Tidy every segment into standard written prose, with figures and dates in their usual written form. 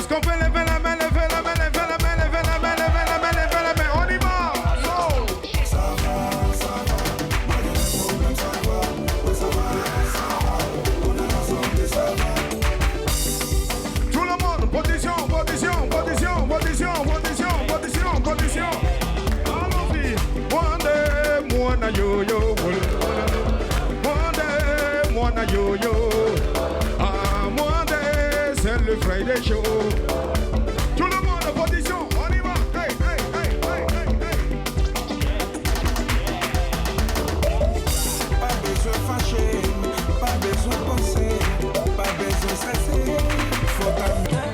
Est-ce qu'on peut lever la main, lever la main, lever la main, lever la main, lever la main, lever la main? On y va! Tout le monde, position, position, position, position, position, position, position. Allons-y. One day, mwana yo-yo. One day, mwana yo-yo. Ah, one day, c'est le Friday show. Tout le monde, position, on y va. Hey, hey, hey, hey, hey, hey. Pas besoin de fâcher, pas besoin de penser, pas besoin de stresser. Faut t'amener.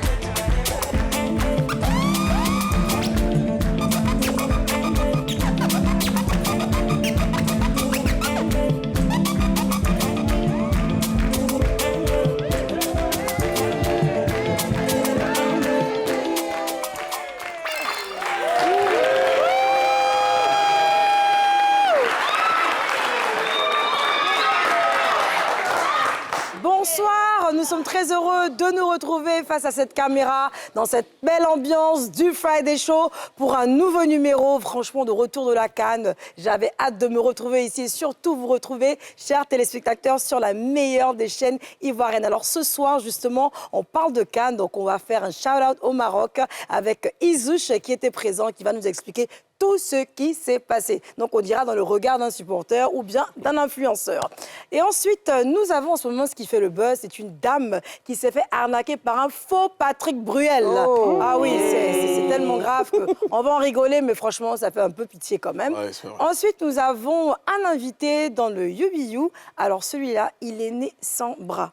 Bonsoir, nous sommes très heureux de nous retrouver face à cette caméra, dans cette belle ambiance du Friday Show pour un nouveau numéro, franchement, de retour de la CAN. J'avais hâte de me retrouver ici et surtout vous retrouver, chers téléspectateurs, sur la meilleure des chaînes ivoiriennes. Alors ce soir, justement, on parle de CAN, donc on va faire un shout-out au Maroc avec Izouche qui était présent, qui va nous expliquer tout ce qui s'est passé. Donc, on dira dans le regard d'un supporter ou bien d'un influenceur. Et ensuite, nous avons en ce moment ce qui fait le buzz. C'est une dame qui s'est fait arnaquer par un faux Patrick Bruel. Oh. Ah oui, c'est tellement grave qu'on va en rigoler, mais franchement, ça fait un peu pitié quand même. Ouais, c'est vrai. Ensuite, nous avons un invité dans le You. Alors, celui-là, il est né sans bras.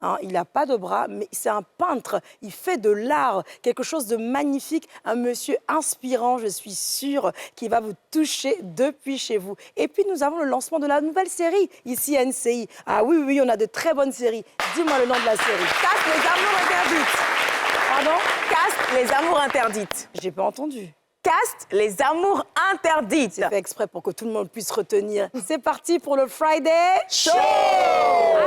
Hein, il n'a pas de bras, mais c'est un peintre. Il fait de l'art, quelque chose de magnifique. Un monsieur inspirant, je suis sûre, qui va vous toucher depuis chez vous. Et puis, nous avons le lancement de la nouvelle série ici à NCI. Ah oui, oui, on a de très bonnes séries. Dis-moi le nom de la série. Caste les amours interdites. Pardon? Caste les amours interdites. J'ai pas entendu. Caste les amours interdites. C'est fait exprès pour que tout le monde puisse retenir. C'est parti pour le Friday Show.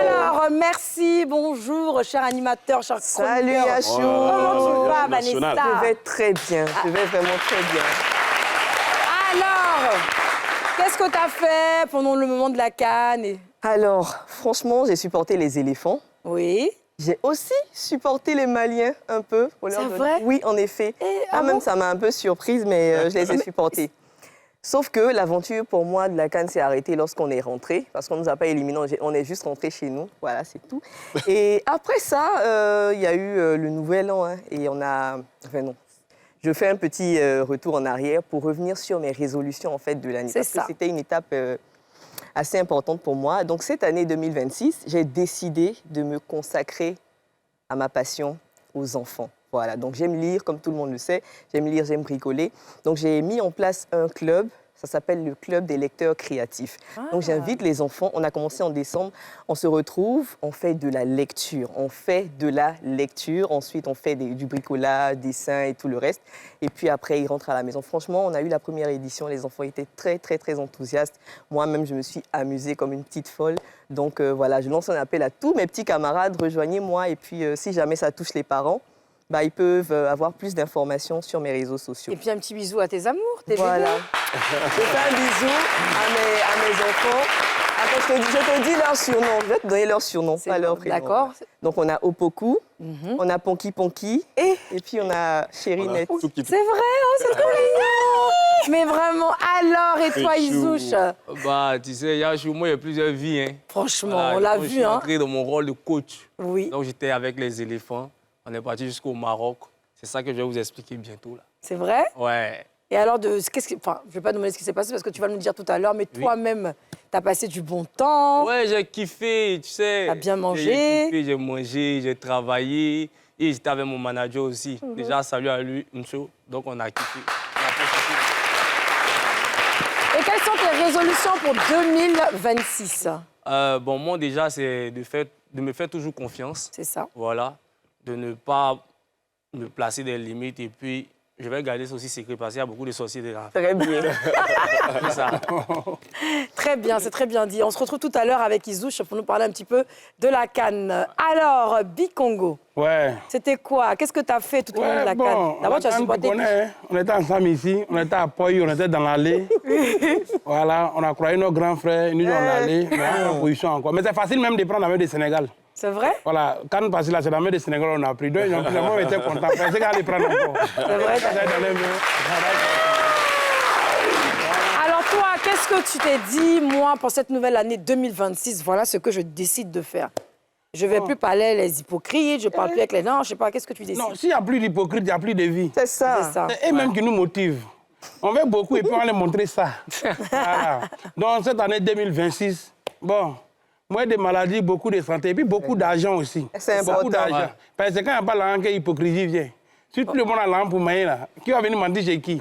Alors, merci, bonjour, cher animateur, cher Salut, chroniqueur. Yachou. Comment tu vas, national. Vanessa? Je vais très bien. Je vais vraiment très bien. Alors, qu'est-ce que tu as fait pendant le moment de la CAN? Alors, franchement, j'ai supporté les éléphants. Oui. J'ai aussi supporté les Maliens un peu. C'est vrai? Oui, en effet. Moi-même, ça m'a un peu surprise, mais je les ai supportés. Sauf que l'aventure, pour moi, de la CAN s'est arrêtée lorsqu'on est rentré, parce qu'on ne nous a pas éliminés, on est juste rentré chez nous. Voilà, c'est tout. Et après ça, il y a eu le Nouvel An, hein, et on a... Enfin, non. Je fais un petit retour en arrière pour revenir sur mes résolutions, en fait, de l'année. Parce que c'était une étape assez importante pour moi. Donc, cette année 2026, j'ai décidé de me consacrer à ma passion, aux enfants. Voilà, donc j'aime lire, comme tout le monde le sait. J'aime lire, j'aime bricoler. Donc, j'ai mis en place un club. Ça s'appelle le Club des lecteurs créatifs. Donc, j'invite les enfants. On a commencé en décembre. On se retrouve, on fait de la lecture. On fait de la lecture. Ensuite, on fait du bricolage, dessin et tout le reste. Et puis après, ils rentrent à la maison. Franchement, on a eu la première édition. Les enfants étaient très, très, très enthousiastes. Moi-même, je me suis amusée comme une petite folle. Donc, voilà, je lance un appel à tous mes petits camarades. Rejoignez-moi. Et puis, si jamais ça touche les parents, bah, ils peuvent avoir plus d'informations sur mes réseaux sociaux. Et puis, un petit bisou à tes amours, tes Voilà. bébés. Je fais un bisou à mes enfants. Attends, je te dis leur surnom. Je vais te donner leur surnom, pas leur prénom. D'accord. Donc, on a Opoku, on a Ponky Ponky, et puis on a Chérinette. C'est vrai, oh, c'est trop mignon. Mais vraiment, alors, et toi, Izouche? Bah, tu sais, Yachou, moi, il y a plusieurs vies. Hein. Franchement, Voilà, on l'a quand je vu, suis hein. entré dans mon rôle de coach. Oui. Donc, j'étais avec les éléphants. On est parti jusqu'au Maroc. C'est ça que je vais vous expliquer bientôt. Là. C'est vrai? Ouais. Et alors, enfin, je ne vais pas demander ce qui s'est passé parce que tu vas nous le dire tout à l'heure, mais toi-même, tu as passé du bon temps. Ouais, j'ai kiffé, tu sais. T'as bien mangé. J'ai kiffé, j'ai mangé, j'ai travaillé. Et j'étais avec mon manager aussi. Déjà, salut à lui, une chose. Donc, on a kiffé. Et quelles sont tes résolutions pour 2026? Bon, moi, déjà, c'est de me faire toujours confiance. C'est ça. Voilà. De ne pas me placer des limites et puis je vais garder ça aussi secret parce qu'il y a beaucoup de sorciers de là. Très bien. C'est ça. Très bien, c'est très bien dit. On se retrouve tout à l'heure avec Isouche pour nous parler un petit peu de la CAN. Alors, Bikongo, Ouais. c'était quoi? Qu'est-ce que tu as fait tout au long de la CAN? D'abord, tu as supporté. On était ensemble ici, on était à Poy, on était dans l'allée. Voilà, on a croisé nos grands frères, ils nous ont allé, on est en position encore. Mais c'est facile même de prendre la main du Sénégal. C'est vrai? Voilà, quand parce que là, c'est la main du Sénégal, on a pris deux, ils ont pris la main, on était contents. C'est qu'à les prendre encore. C'est vrai. Alors toi, qu'est-ce que tu t'es dit, moi, pour cette nouvelle année 2026, voilà ce que je décide de faire. Je ne vais plus parler les hypocrites, je ne parle plus avec les gens, je ne sais pas, qu'est-ce que tu décides? Non, s'il n'y a plus d'hypocrite, il n'y a plus de vie. C'est ça. C'est ça. C'est eux-mêmes qui nous motivent. On veut beaucoup et puis on va les montrer ça. Voilà. Donc cette année 2026, bon, moins de maladies, beaucoup de santé et puis beaucoup d'argent aussi. C'est Beaucoup important. d'argent. Ouais. Parce que quand il n'y a pas l'argent, l'hypocrisie vient. Si tout le monde a l'argent pour mailler là, qui va venir mentir chez qui? Et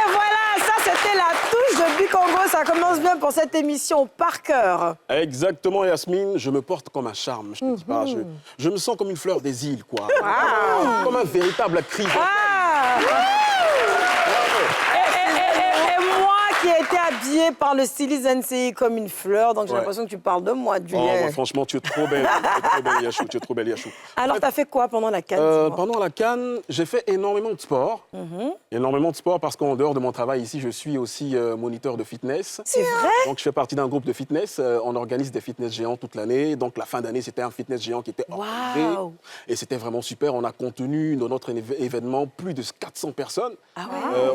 voilà, ça c'était la touche de Bikongo. Ça commence bien pour cette émission par cœur. Exactement, Yasmine, je me porte comme un charme, je te dis pas. Je me sens comme une fleur des îles, quoi. Comme un véritable cri. Ah! Et moi qui ai été habillée par le styliste NCI comme une fleur, donc j'ai Ouais. l'impression que tu parles de moi, Oh, Julien. ouais, franchement, tu es trop belle. Tu es trop belle, Yachou. Tu es trop belle, Yachou. Alors, t'as fait quoi pendant la CAN? dis-moi. Pendant la CAN, j'ai fait énormément de sport. Énormément de sport parce qu'en dehors de mon travail ici, je suis aussi moniteur de fitness. C'est vrai? Donc, je fais partie d'un groupe de fitness. On organise des fitness géants toute l'année. Donc, la fin d'année, c'était un fitness géant qui était organisé. Waouh. Et c'était vraiment super. On a contenu dans notre événement plus de 400 personnes. Ah ouais?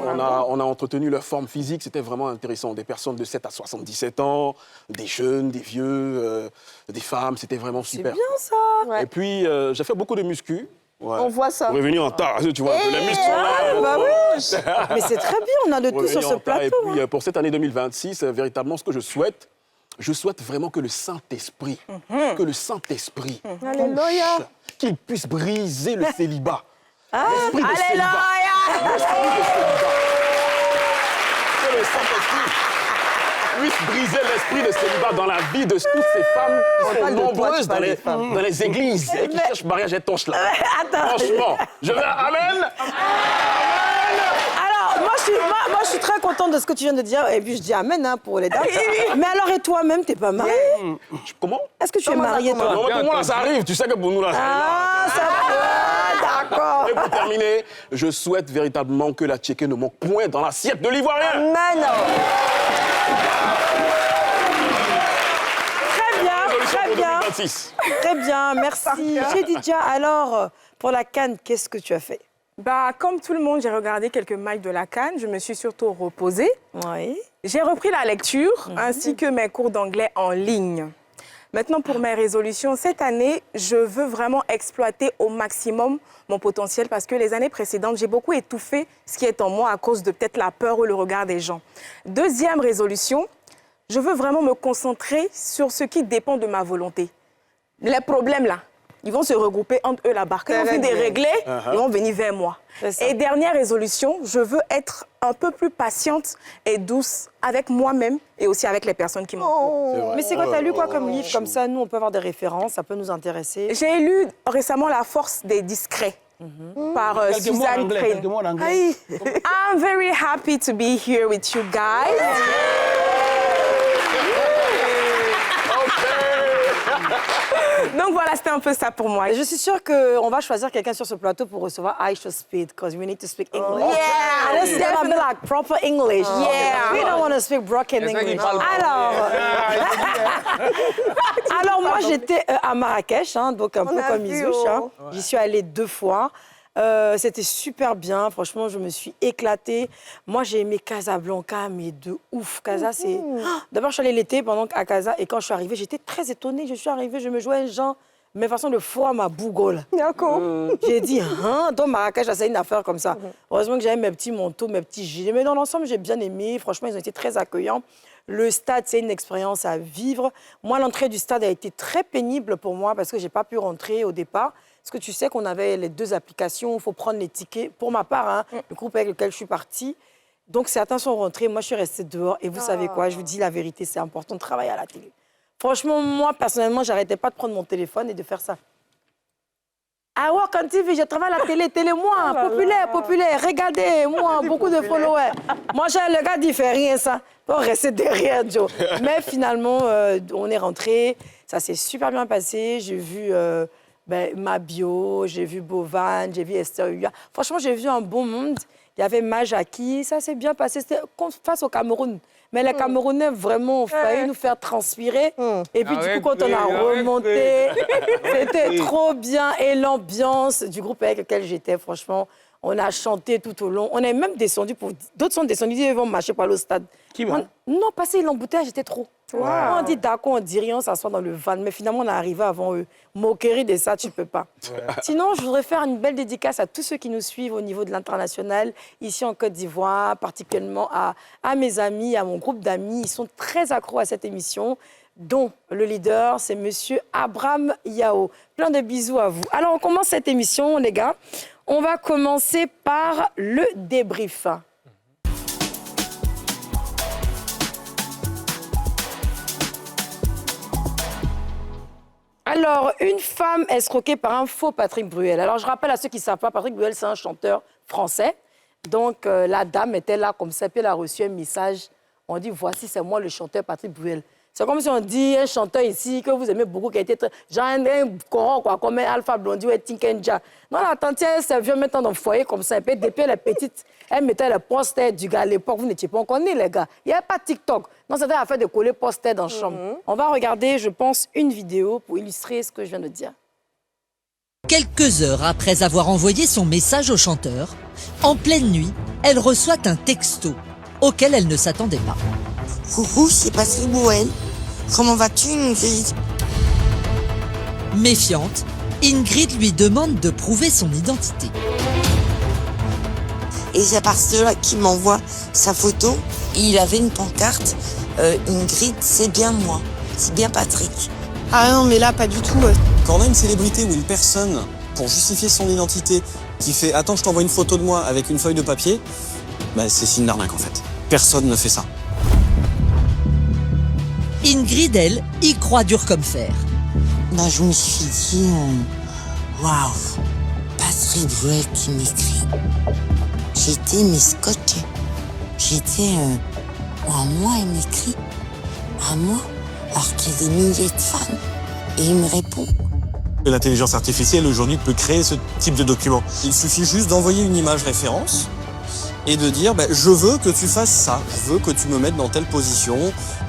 On a entretenu leur forme physique. C'était vraiment intéressant. Des personnes de 7 à 77 ans, des jeunes, des vieux, des femmes. C'était vraiment C'est super. bien ça. Ouais. Et puis, j'ai fait beaucoup de muscu. Ouais. On voit ça. Pour revenir en tas, tu vois, un peu les muscles sont là. Ah, bah oui. Mais c'est très bien, on a de Pour tout sur revenir ce en tas. plateau. Et puis, pour cette année 2026, véritablement, ce que je souhaite vraiment que le Saint-Esprit, Alléluia. qu'il puisse briser le célibat. Ah, L'esprit de célibat. alléluia. L'esprit de célibat. Que le Saint-Esprit puisse briser l'esprit de célibat dans la vie de toutes ces femmes qui parle sont de toi, nombreuses tu parles dans des femmes. les églises et qui cherchent mariage étanche là. Attends. Franchement, je vais... Amen. Alors, moi, je suis très contente de ce que tu viens de dire. Et puis, je dis amen hein, pour les dames. Mais alors, et toi-même, t'es pas mariée? Comment? Est-ce que tu es mariée, toi? Non, mais pour moi, là, ça arrive. Tu sais que pour nous, là, ça arrive. Ah, ça va. D'accord. Et pour terminer, je souhaite véritablement que la tchéké ne manque point dans l'assiette de l'Ivoirien. Amen. Très bien, Résolution très pour bien. 2026. Très bien, merci. Khadija, alors, pour la CAN, qu'est-ce que tu as fait? Bah, comme tout le monde, j'ai regardé quelques matchs de la CAN. Je me suis surtout reposée. Oui. J'ai repris la lecture ainsi que mes cours d'anglais en ligne. Maintenant, pour mes résolutions, cette année, je veux vraiment exploiter au maximum mon potentiel parce que les années précédentes, j'ai beaucoup étouffé ce qui est en moi à cause de peut-être la peur ou le regard des gens. Deuxième résolution, je veux vraiment me concentrer sur ce qui dépend de ma volonté. Les problèmes, là, ils vont se regrouper entre eux là-bas. Quand ils vont finir de régler, ils vont venir vers moi. C'est ça. Et dernière résolution, je veux être un peu plus patiente et douce avec moi-même et aussi avec les personnes qui m'entourent. Mais c'est quoi, t'as lu quoi comme livre? Comme ça, nous, on peut avoir des références, ça peut nous intéresser. J'ai lu récemment La force des discrets par Quelques mots en Suzanne anglais, Crane. quelques mots en anglais. Aïe. I'm very happy to be here with you guys. Donc voilà, c'était un peu ça pour moi. Et je suis sûre qu'on va choisir quelqu'un sur ce plateau pour recevoir Aisha Speed, because we need to speak English. Yeah, And it's gonna be like proper English. Yeah. We don't want to speak broken Est-ce qu'il English. parle Alors moi, j'étais à Marrakech, hein, donc un peu a comme vu, Isouche. oh. Hein. J'y suis allée 2 fois. C'était super bien, franchement, je me suis éclatée. Moi, j'ai aimé Casablanca, mais de ouf. Casa, c'est... D'abord, je suis allée l'été pendant à Casa, et quand je suis arrivée, j'étais très étonnée. Je suis arrivée, je me jouais gens, mais façon de froid ma bougole. D'accord. J'ai dit, hein, dans Marrakech, c'est une affaire comme ça. Heureusement que j'avais mes petits manteaux, mes petits gilets. Mais dans l'ensemble, j'ai bien aimé. Franchement, ils ont été très accueillants. Le stade, c'est une expérience à vivre. Moi, l'entrée du stade a été très pénible pour moi parce que je n'ai pas pu rentrer au départ. Parce que tu sais qu'on avait les 2 applications, il faut prendre les tickets. Pour ma part, hein, le groupe avec lequel je suis partie. Donc, certains sont rentrés, moi, je suis restée dehors. Et vous savez quoi, je vous dis la vérité, c'est important de travailler à la télé. Franchement, moi, personnellement, j'arrêtais pas de prendre mon téléphone et de faire ça. I work on TV, je travaille à la télé, moi, populaire, regardez, moi, beaucoup de followers. Moi, le gars dit, il fait rien, ça. On rester derrière, Joe. Mais finalement, on est rentré, ça s'est super bien passé. J'ai vu Mabio, j'ai vu Bovan, j'ai vu Esther Uya. Franchement, j'ai vu un bon monde. Il y avait Majaki, ça s'est bien passé. C'était face au Cameroun. Mais les Camerounais, vraiment, ont failli nous faire transpirer. Et puis, du coup, quand on a remonté, c'était trop bien. Et l'ambiance du groupe avec lequel j'étais, franchement, on a chanté tout au long. On est même descendu pour... D'autres sont descendus, ils vont marcher pour aller au stade. Qui va? Non, passer l'embouteillage, j'étais trop. Ouais. On dit d'accord, on dit rien, on s'assoit dans le van. Mais finalement, on est arrivé avant eux. Moquerie de ça, tu peux pas. Ouais. Sinon, je voudrais faire une belle dédicace à tous ceux qui nous suivent au niveau de l'international, ici en Côte d'Ivoire, particulièrement à mes amis, à mon groupe d'amis. Ils sont très accros à cette émission, dont le leader, c'est monsieur Abraham Yao. Plein de bisous à vous. Alors, on commence cette émission, les gars. On va commencer par le débrief. Alors, une femme escroquée par un faux Patrick Bruel. Alors, je rappelle à ceux qui ne savent pas, Patrick Bruel, c'est un chanteur français. Donc, la dame était là comme ça, puis elle a reçu un message. On dit, voici, c'est moi le chanteur Patrick Bruel. C'est comme si on dit un chanteur ici que vous aimez beaucoup, qui a été genre un coran, quoi, comme un Alpha Blondy ou un Tinkenja. Non, la tante, elle s'est vient maintenant dans le foyer comme ça, et puis depuis elle est petite, elle mettait le poster du gars. À l'époque, vous n'étiez pas encore nés, les gars. Il n'y avait pas TikTok. Non, c'était l'affaire de coller poster dans la chambre. On va regarder, je pense, une vidéo pour illustrer ce que je viens de dire. Quelques heures après avoir envoyé son message au chanteur, en pleine nuit, elle reçoit un texto auquel elle ne s'attendait pas. Coucou, c'est Patrick Bruel. Comment vas-tu, Ingrid? Méfiante, Ingrid lui demande de prouver son identité. Et c'est par cela qu'il m'envoie sa photo. Il avait une pancarte. Ingrid, c'est bien moi. C'est bien Patrick. Ah non, mais là, pas du tout. Quand on a une célébrité ou une personne, pour justifier son identité, qui fait « Attends, je t'envoie une photo de moi avec une feuille de papier », bah, c'est signe d'arnaque, en fait. Personne ne fait ça. Ingrid, elle, y croit dur comme fer. Bah, je me suis dit, waouh, Patrick Bruel qui m'écrit. J'étais scotchée. J'étais, à moi, il m'écrit. À moi, alors qu'il y a des milliers de fans. Et il me répond. L'intelligence artificielle, aujourd'hui, peut créer ce type de document. Il suffit juste d'envoyer une image référence et de dire je veux que tu fasses ça, je veux que tu me mettes dans telle position,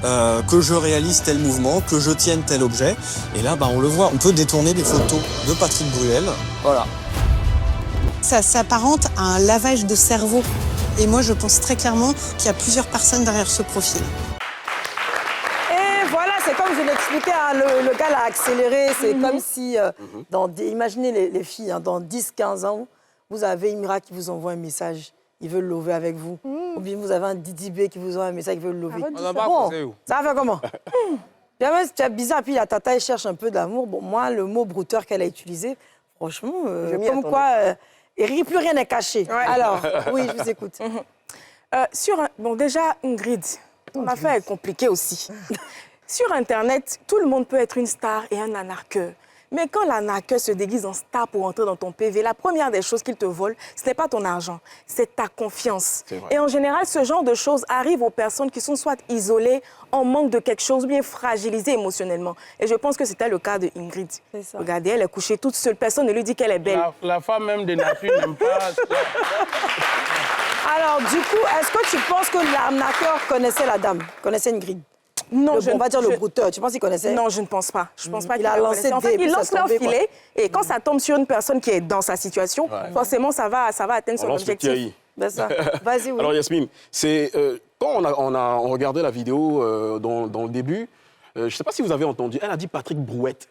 que je réalise tel mouvement, que je tienne tel objet. Et là, on le voit, on peut détourner des photos de Patrick Bruel. Voilà. Ça s'apparente à un lavage de cerveau. Et moi, je pense très clairement qu'il y a plusieurs personnes derrière ce profil. Et voilà, c'est comme je l'expliquais, le gars l'a accéléré. C'est comme si, imaginez les filles, dans 10-15 ans, vous avez Imra qui vous envoie un message. Ils veulent lever avec vous. Ou bien vous avez un Didi B qui vous envoie un message, ils veulent lever. Ça va faire comment? C'est bizarre. Puis la tata, elle cherche un peu d'amour. Bon, moi, le mot brouteur qu'elle a utilisé, franchement, comme quoi, plus rien n'est caché. Ouais. Alors, oui, je vous écoute. Déjà, Ingrid, ton affaire est compliquée aussi. Sur Internet, tout le monde peut être une star et un anarqueur. Mais quand l'anarqueur se déguise en star pour entrer dans ton PV, la première des choses qu'il te vole, ce n'est pas ton argent, c'est ta confiance. Et en général, ce genre de choses arrive aux personnes qui sont soit isolées, en manque de quelque chose, ou bien fragilisées émotionnellement. Et je pense que c'était le cas de Ingrid. Regardez, elle est couchée toute seule, personne ne lui dit qu'elle est belle. La femme même de nature n'aime pas... Alors, du coup, est-ce que tu penses que l'arnaqueur connaissait la dame, connaissait Ingrid? Non, on va dire le brouteur. Tu penses qu'il connaissait? Non, je ne pense pas. Je pense pas qu'il a lancé en fait, il lance leur filet et quand ça tombe sur une personne qui est dans sa situation, forcément, ça va atteindre son objectif. Vas-y, oui. Alors, Yasmine, quand on regardait la vidéo dans le début, je ne sais pas si vous avez entendu, elle a dit Patrick Brouette.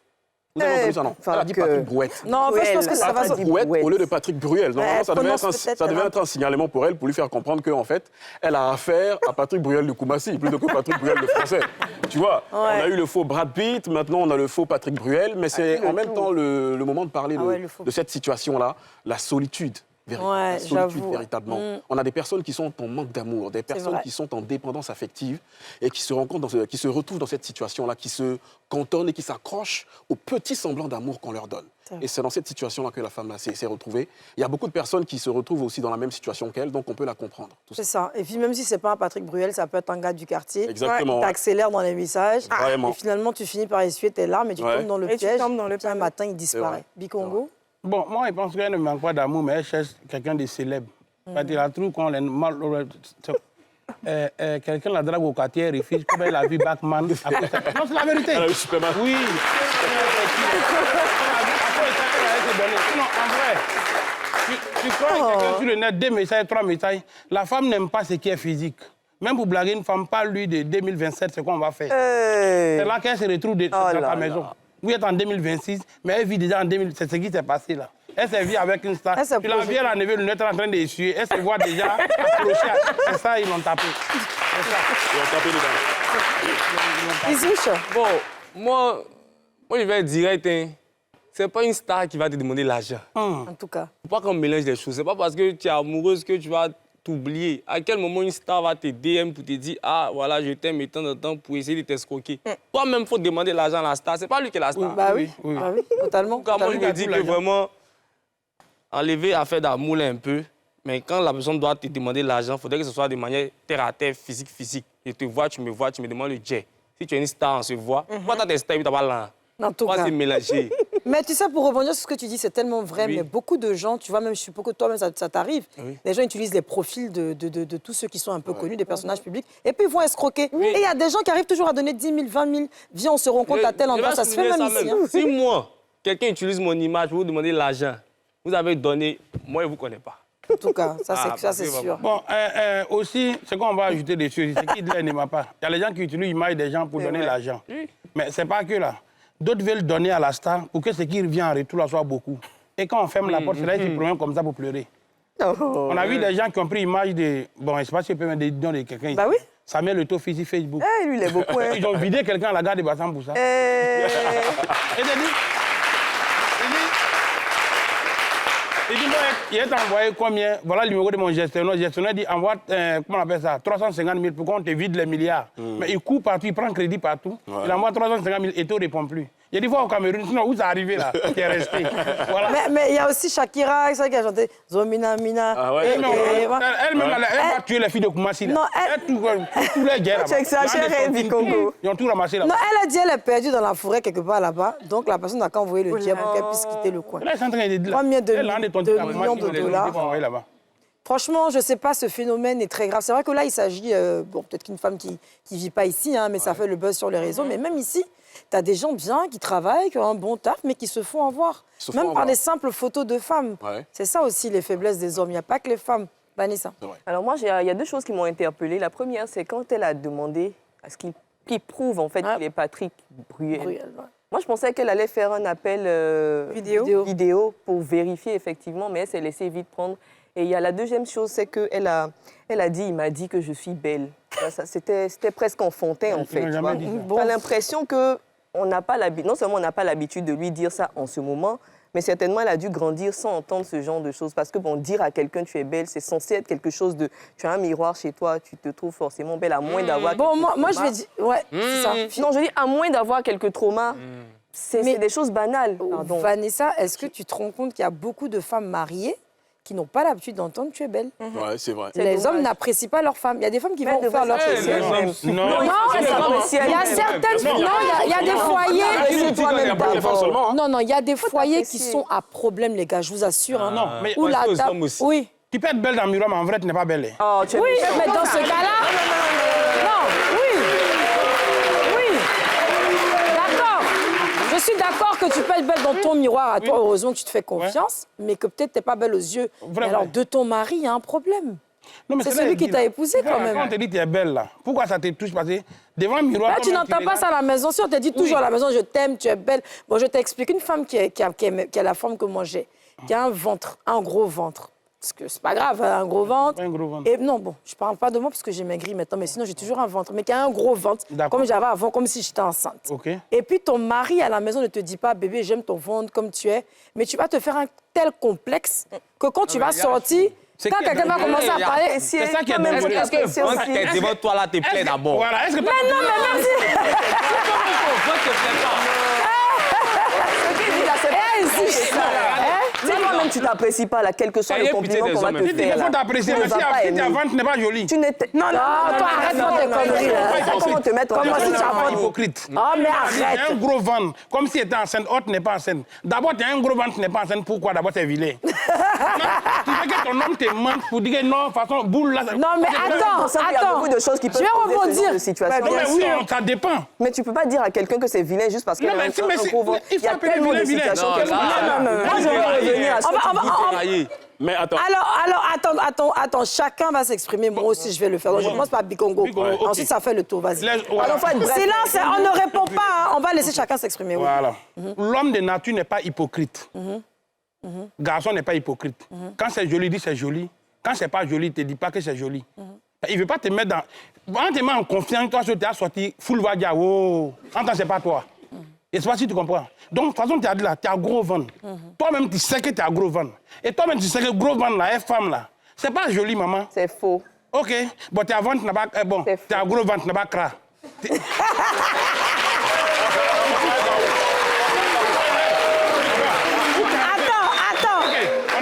Vous avez entendu ça, non? Elle a dit Patrick Brouette. Non, en fait, je pense que ça va... Patrick Brouette au lieu de Patrick Bruel. Normalement, ça devait être un signalement pour elle, pour lui faire comprendre qu'en fait, elle a affaire à Patrick Bruel de Koumassi, plutôt que Patrick Bruel de français. Tu vois, on a eu le faux Brad Pitt, maintenant on a le faux Patrick Bruel, mais c'est en même temps le moment de parler de cette situation-là, la solitude. La solitude, véritablement. On a des personnes qui sont en manque d'amour, des personnes qui sont en dépendance affective et qui se retrouvent dans cette situation-là, qui se cantonnent et qui s'accrochent aux petits semblants d'amour qu'on leur donne. Et c'est dans cette situation-là que la femme s'est retrouvée. Il y a beaucoup de personnes qui se retrouvent aussi dans la même situation qu'elle, donc on peut la comprendre. C'est ça. Et puis même si c'est pas un Patrick Bruel, ça peut être un gars du quartier. Exactement. Qui t'accélère dans les messages. Vraiment. Et finalement, tu finis par essuyer tes larmes et tu tombes dans le piège. Un matin, il disparaît. Bikongo. Bon, moi, je pense qu'elle ne manque pas d'amour, mais elle cherche quelqu'un de célèbre. Parce qu'il la trouve qu'on est mal... quelqu'un la drague au quartier, refuse, comme elle a vu Batman. Non, c'est la vérité. Elle a eu Superman. Oui. Non, en vrai, tu crois quelqu'un sur le net, 2 messages, 3 messages. La femme n'aime pas ce qui est physique. Même pour blaguer une femme, pas lui de 2027, c'est quoi on va faire. C'est là qu'elle se retrouve dans sa maison. Vous êtes en 2026, mais elle vit déjà en 2000. C'est ce qui s'est passé là. Elle s'est vue avec une star. Puis la vieille, elle a enlevé le net en train d'essuyer. Elle se voit déjà accrochée. C'est ça, ils l'ont tapé. C'est ça. Ils l'ont tapé dedans. Bon, moi, je vais être direct. Hein. C'est pas une star qui va te demander l'argent. En tout cas. Faut pas qu'on mélange les choses. C'est pas parce que tu es amoureuse que tu vas t'oublier. À quel moment une star va te DM pour te dire ah voilà je t'aime et tant de temps pour essayer de t'escroquer. Toi-même faut demander l'argent à la star. C'est pas lui qui est la star. Bah oui, totalement. Moi je me dis que vraiment enlever affaire d'amour un peu. Mais quand la personne doit te demander l'argent, il faudrait que ce soit de manière terre à terre, physique. Je te vois, tu me demandes le jet. Si tu es une star, on se voit. Pourquoi tu as tes stars et tu n'as pas là? En tout cas. C'est mélangé. Mais tu sais, pour rebondir sur ce que tu dis, c'est tellement vrai. Mais beaucoup de gens, tu vois, même je suppose que toi-même, ça t'arrive. Les gens utilisent les profils de tous ceux qui sont un peu connus, des personnages publics, et puis ils vont escroquer. Et il y a des gens qui arrivent toujours à donner 10 000, 20 000. Viens, on se rencontre à tel endroit. Ça se fait même ici. Si moi, quelqu'un utilise mon image pour vous demander l'argent, vous avez donné, moi, je ne vous connais pas. En tout cas, ça c'est sûr. Bon, aussi, ce qu'on va ajouter dessus, c'est qui ne m'aime pas. Il y a les gens qui utilisent l'image des gens pour donner l'argent. Mais ce n'est pas que là. D'autres veulent donner à la star pour que ce qui revient en retour soit beaucoup. Et quand on ferme la porte, c'est là qu'ils se promènent comme ça pour pleurer. On a vu des gens qui ont pris l'image de... Bon, je ne sais pas si je peux mettre des dons de quelqu'un ici. Bah oui. Ça met le taux physique Facebook. Lui, il est beaucoup. Ils ont vidé quelqu'un à la gare de Bassam pour ça. Il dit, moi, il est envoyé combien? Voilà le numéro de mon gestionnaire. Le gestionnaire dit, envoie, comment on appelle ça, 350 000 pour qu'on te vide les milliards. Mais il court partout, il prend crédit partout. Il envoie 350 000 et tu ne réponds plus. Il y a des fois au Cameroun, sinon où ça arrivé là? Tu es resté. Voilà. Mais il y a aussi Shakira, ça qui a chanté Zomina Mina. Ah ouais. Elle-même, elle va tuer les filles de Koumassi. Non, tous les guerres. Tu exagères, Bikongo. Ils ont tout ramassé là. Non, elle a dit qu'elle est perdue dans la forêt quelque part là-bas. Donc la personne n'a qu'à envoyer le diable pour qu'elle puisse quitter le coin. Là, Combien de millions de dollars? Franchement, je ne sais pas, ce phénomène est très grave. C'est vrai que là, il s'agit, bon, peut-être qu'une femme qui ne vit pas ici, hein, mais ça fait le buzz sur les réseaux. Mais même ici, tu as des gens bien qui travaillent, qui ont un bon taf, mais qui se font avoir. Même par des simples photos de femmes. C'est ça aussi les faiblesses des hommes. Il n'y a pas que les femmes. Vanessa. Alors moi, il y a deux choses qui m'ont interpellée. La première, c'est quand elle a demandé à ce qu'il prouve en fait qu'il est Patrick Bruel. Moi, je pensais qu'elle allait faire un appel vidéo pour vérifier effectivement, mais elle s'est laissée vite prendre. Et il y a la deuxième chose, c'est qu'elle a dit, il m'a dit que je suis belle. C'était presque enfantin, en fait. Tu as l'impression que non seulement on n'a pas l'habitude de lui dire ça en ce moment, mais certainement elle a dû grandir sans entendre ce genre de choses. Parce que bon, dire à quelqu'un tu es belle, c'est censé être quelque chose de... Tu as un miroir chez toi, tu te trouves forcément belle, à moins d'avoir... Bon, moi je vais dire... Ouais, c'est ça. Non, je dis à moins d'avoir quelques traumas. C'est des choses banales. Pardon. Vanessa, est-ce que tu te rends compte qu'il y a beaucoup de femmes mariées qui n'ont pas l'habitude d'entendre tu es belle? Ouais, c'est vrai. Les hommes n'apprécient pas leurs femmes. Il y a des femmes qui vont faire leur chose. Non, il y a certaines... Non, il y a des foyers... Non, il y a des foyers qui sont à problème, les gars, je vous assure. Non, mais où la dame... Oui. Tu peux être belle dans le miroir, mais en vrai, tu n'es pas belle. Oui, mais dans ce cas-là... Non, oui. Je suis d'accord que tu peux être belle dans ton miroir, à toi, heureusement que tu te fais confiance, mais que peut-être tu n'es pas belle aux yeux. Alors, de ton mari, il y a un problème. C'est celui qui t'a épousé quand même. Quand on te dit que tu es belle, là, pourquoi ça te touche? Parce que devant le miroir... Là, tu n'entends pas ça à la maison. Si on te dit toujours à la maison, je t'aime, tu es belle. Bon, je t'explique. Une femme qui a la forme que moi j'ai, qui a un ventre, un gros ventre. Parce que c'est pas grave, un gros ventre. Un gros ventre. Et non, bon, je parle pas de moi parce que j'ai maigri maintenant, mais sinon j'ai toujours un ventre. Mais qui a un gros ventre, comme j'avais avant, comme si j'étais enceinte. Okay. Et puis ton mari à la maison ne te dit pas, bébé, j'aime ton ventre comme tu es, mais tu vas te faire un tel complexe que quand tu vas sortir, quand quelqu'un va commencer à parler... C'est ça qui est dangereux. Est-ce que devant toi là, te plaît d'abord? Voilà, est-ce que... Mais non, mais merci. Toi-même, tu t'apprécies pas, là, quel que soit le compliment qu'on va te faire. Il faut t'apprécier, mais si ta vente n'est pas jolie. Non, toi, arrête tes conneries. Comment te mettre en Comment si tu as pas hypocrite. Oh, mais arrête. Tu as un gros ventre, comme si tu étais enceinte, autre n'est pas enceinte. D'abord, tu as un gros ventre, tu n'es pas enceinte. Pourquoi? D'abord, tu es vilain. Tu sais que ton homme te mente pour dire que non, de toute façon, boule là. Non, mais attends. Il y a beaucoup de choses qui peuvent poser ce genre de situation. Non, mais oui, ça dépend. Mais tu peux pas dire à quelqu'un que c'est vilain juste parce qu'il a un gros ventre. Il y a tellement de situations. Moi, je vais revenir à ce que tu dis. Mais attends. Alors, attends, chacun va s'exprimer. Moi aussi, je vais le faire. Donc, je commence par Bikongo. Ensuite, ça fait le tour. Vas-y. Silence, on ne répond pas. Hein. On va laisser chacun s'exprimer. Voilà. L'homme de nature n'est pas hypocrite. Garçon n'est pas hypocrite. Quand c'est joli, dis c'est joli. Quand c'est pas joli, ne te dis pas que c'est joli. Il ne veut pas te mettre dans... Quand tu te mets en confiance, toi, tu as sorti, full va dire, oh, entends, c'est pas toi. Et c'est pas si tu comprends. Donc, de toute façon, tu as dit là, tu as gros ventre. Toi-même, tu sais que tu as gros ventre. Et toi-même, tu sais que gros ventre, là, est femme, là. C'est pas joli, maman. C'est faux. OK. Bon, tu as ventre, n'a pas... bon, tu as gros ventre, n'a pas cra.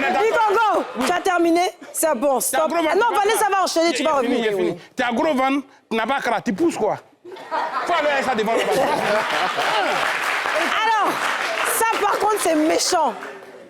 Bikongo, tu as terminé? C'est bon, stop. Non, Vanessa va enchaîner, tu vas revenir. Fini. Tu as gros ventre, tu n'as pas cra. Tu pousses quoi? Faut aller avec ça devant le Alors, ça par contre, c'est méchant.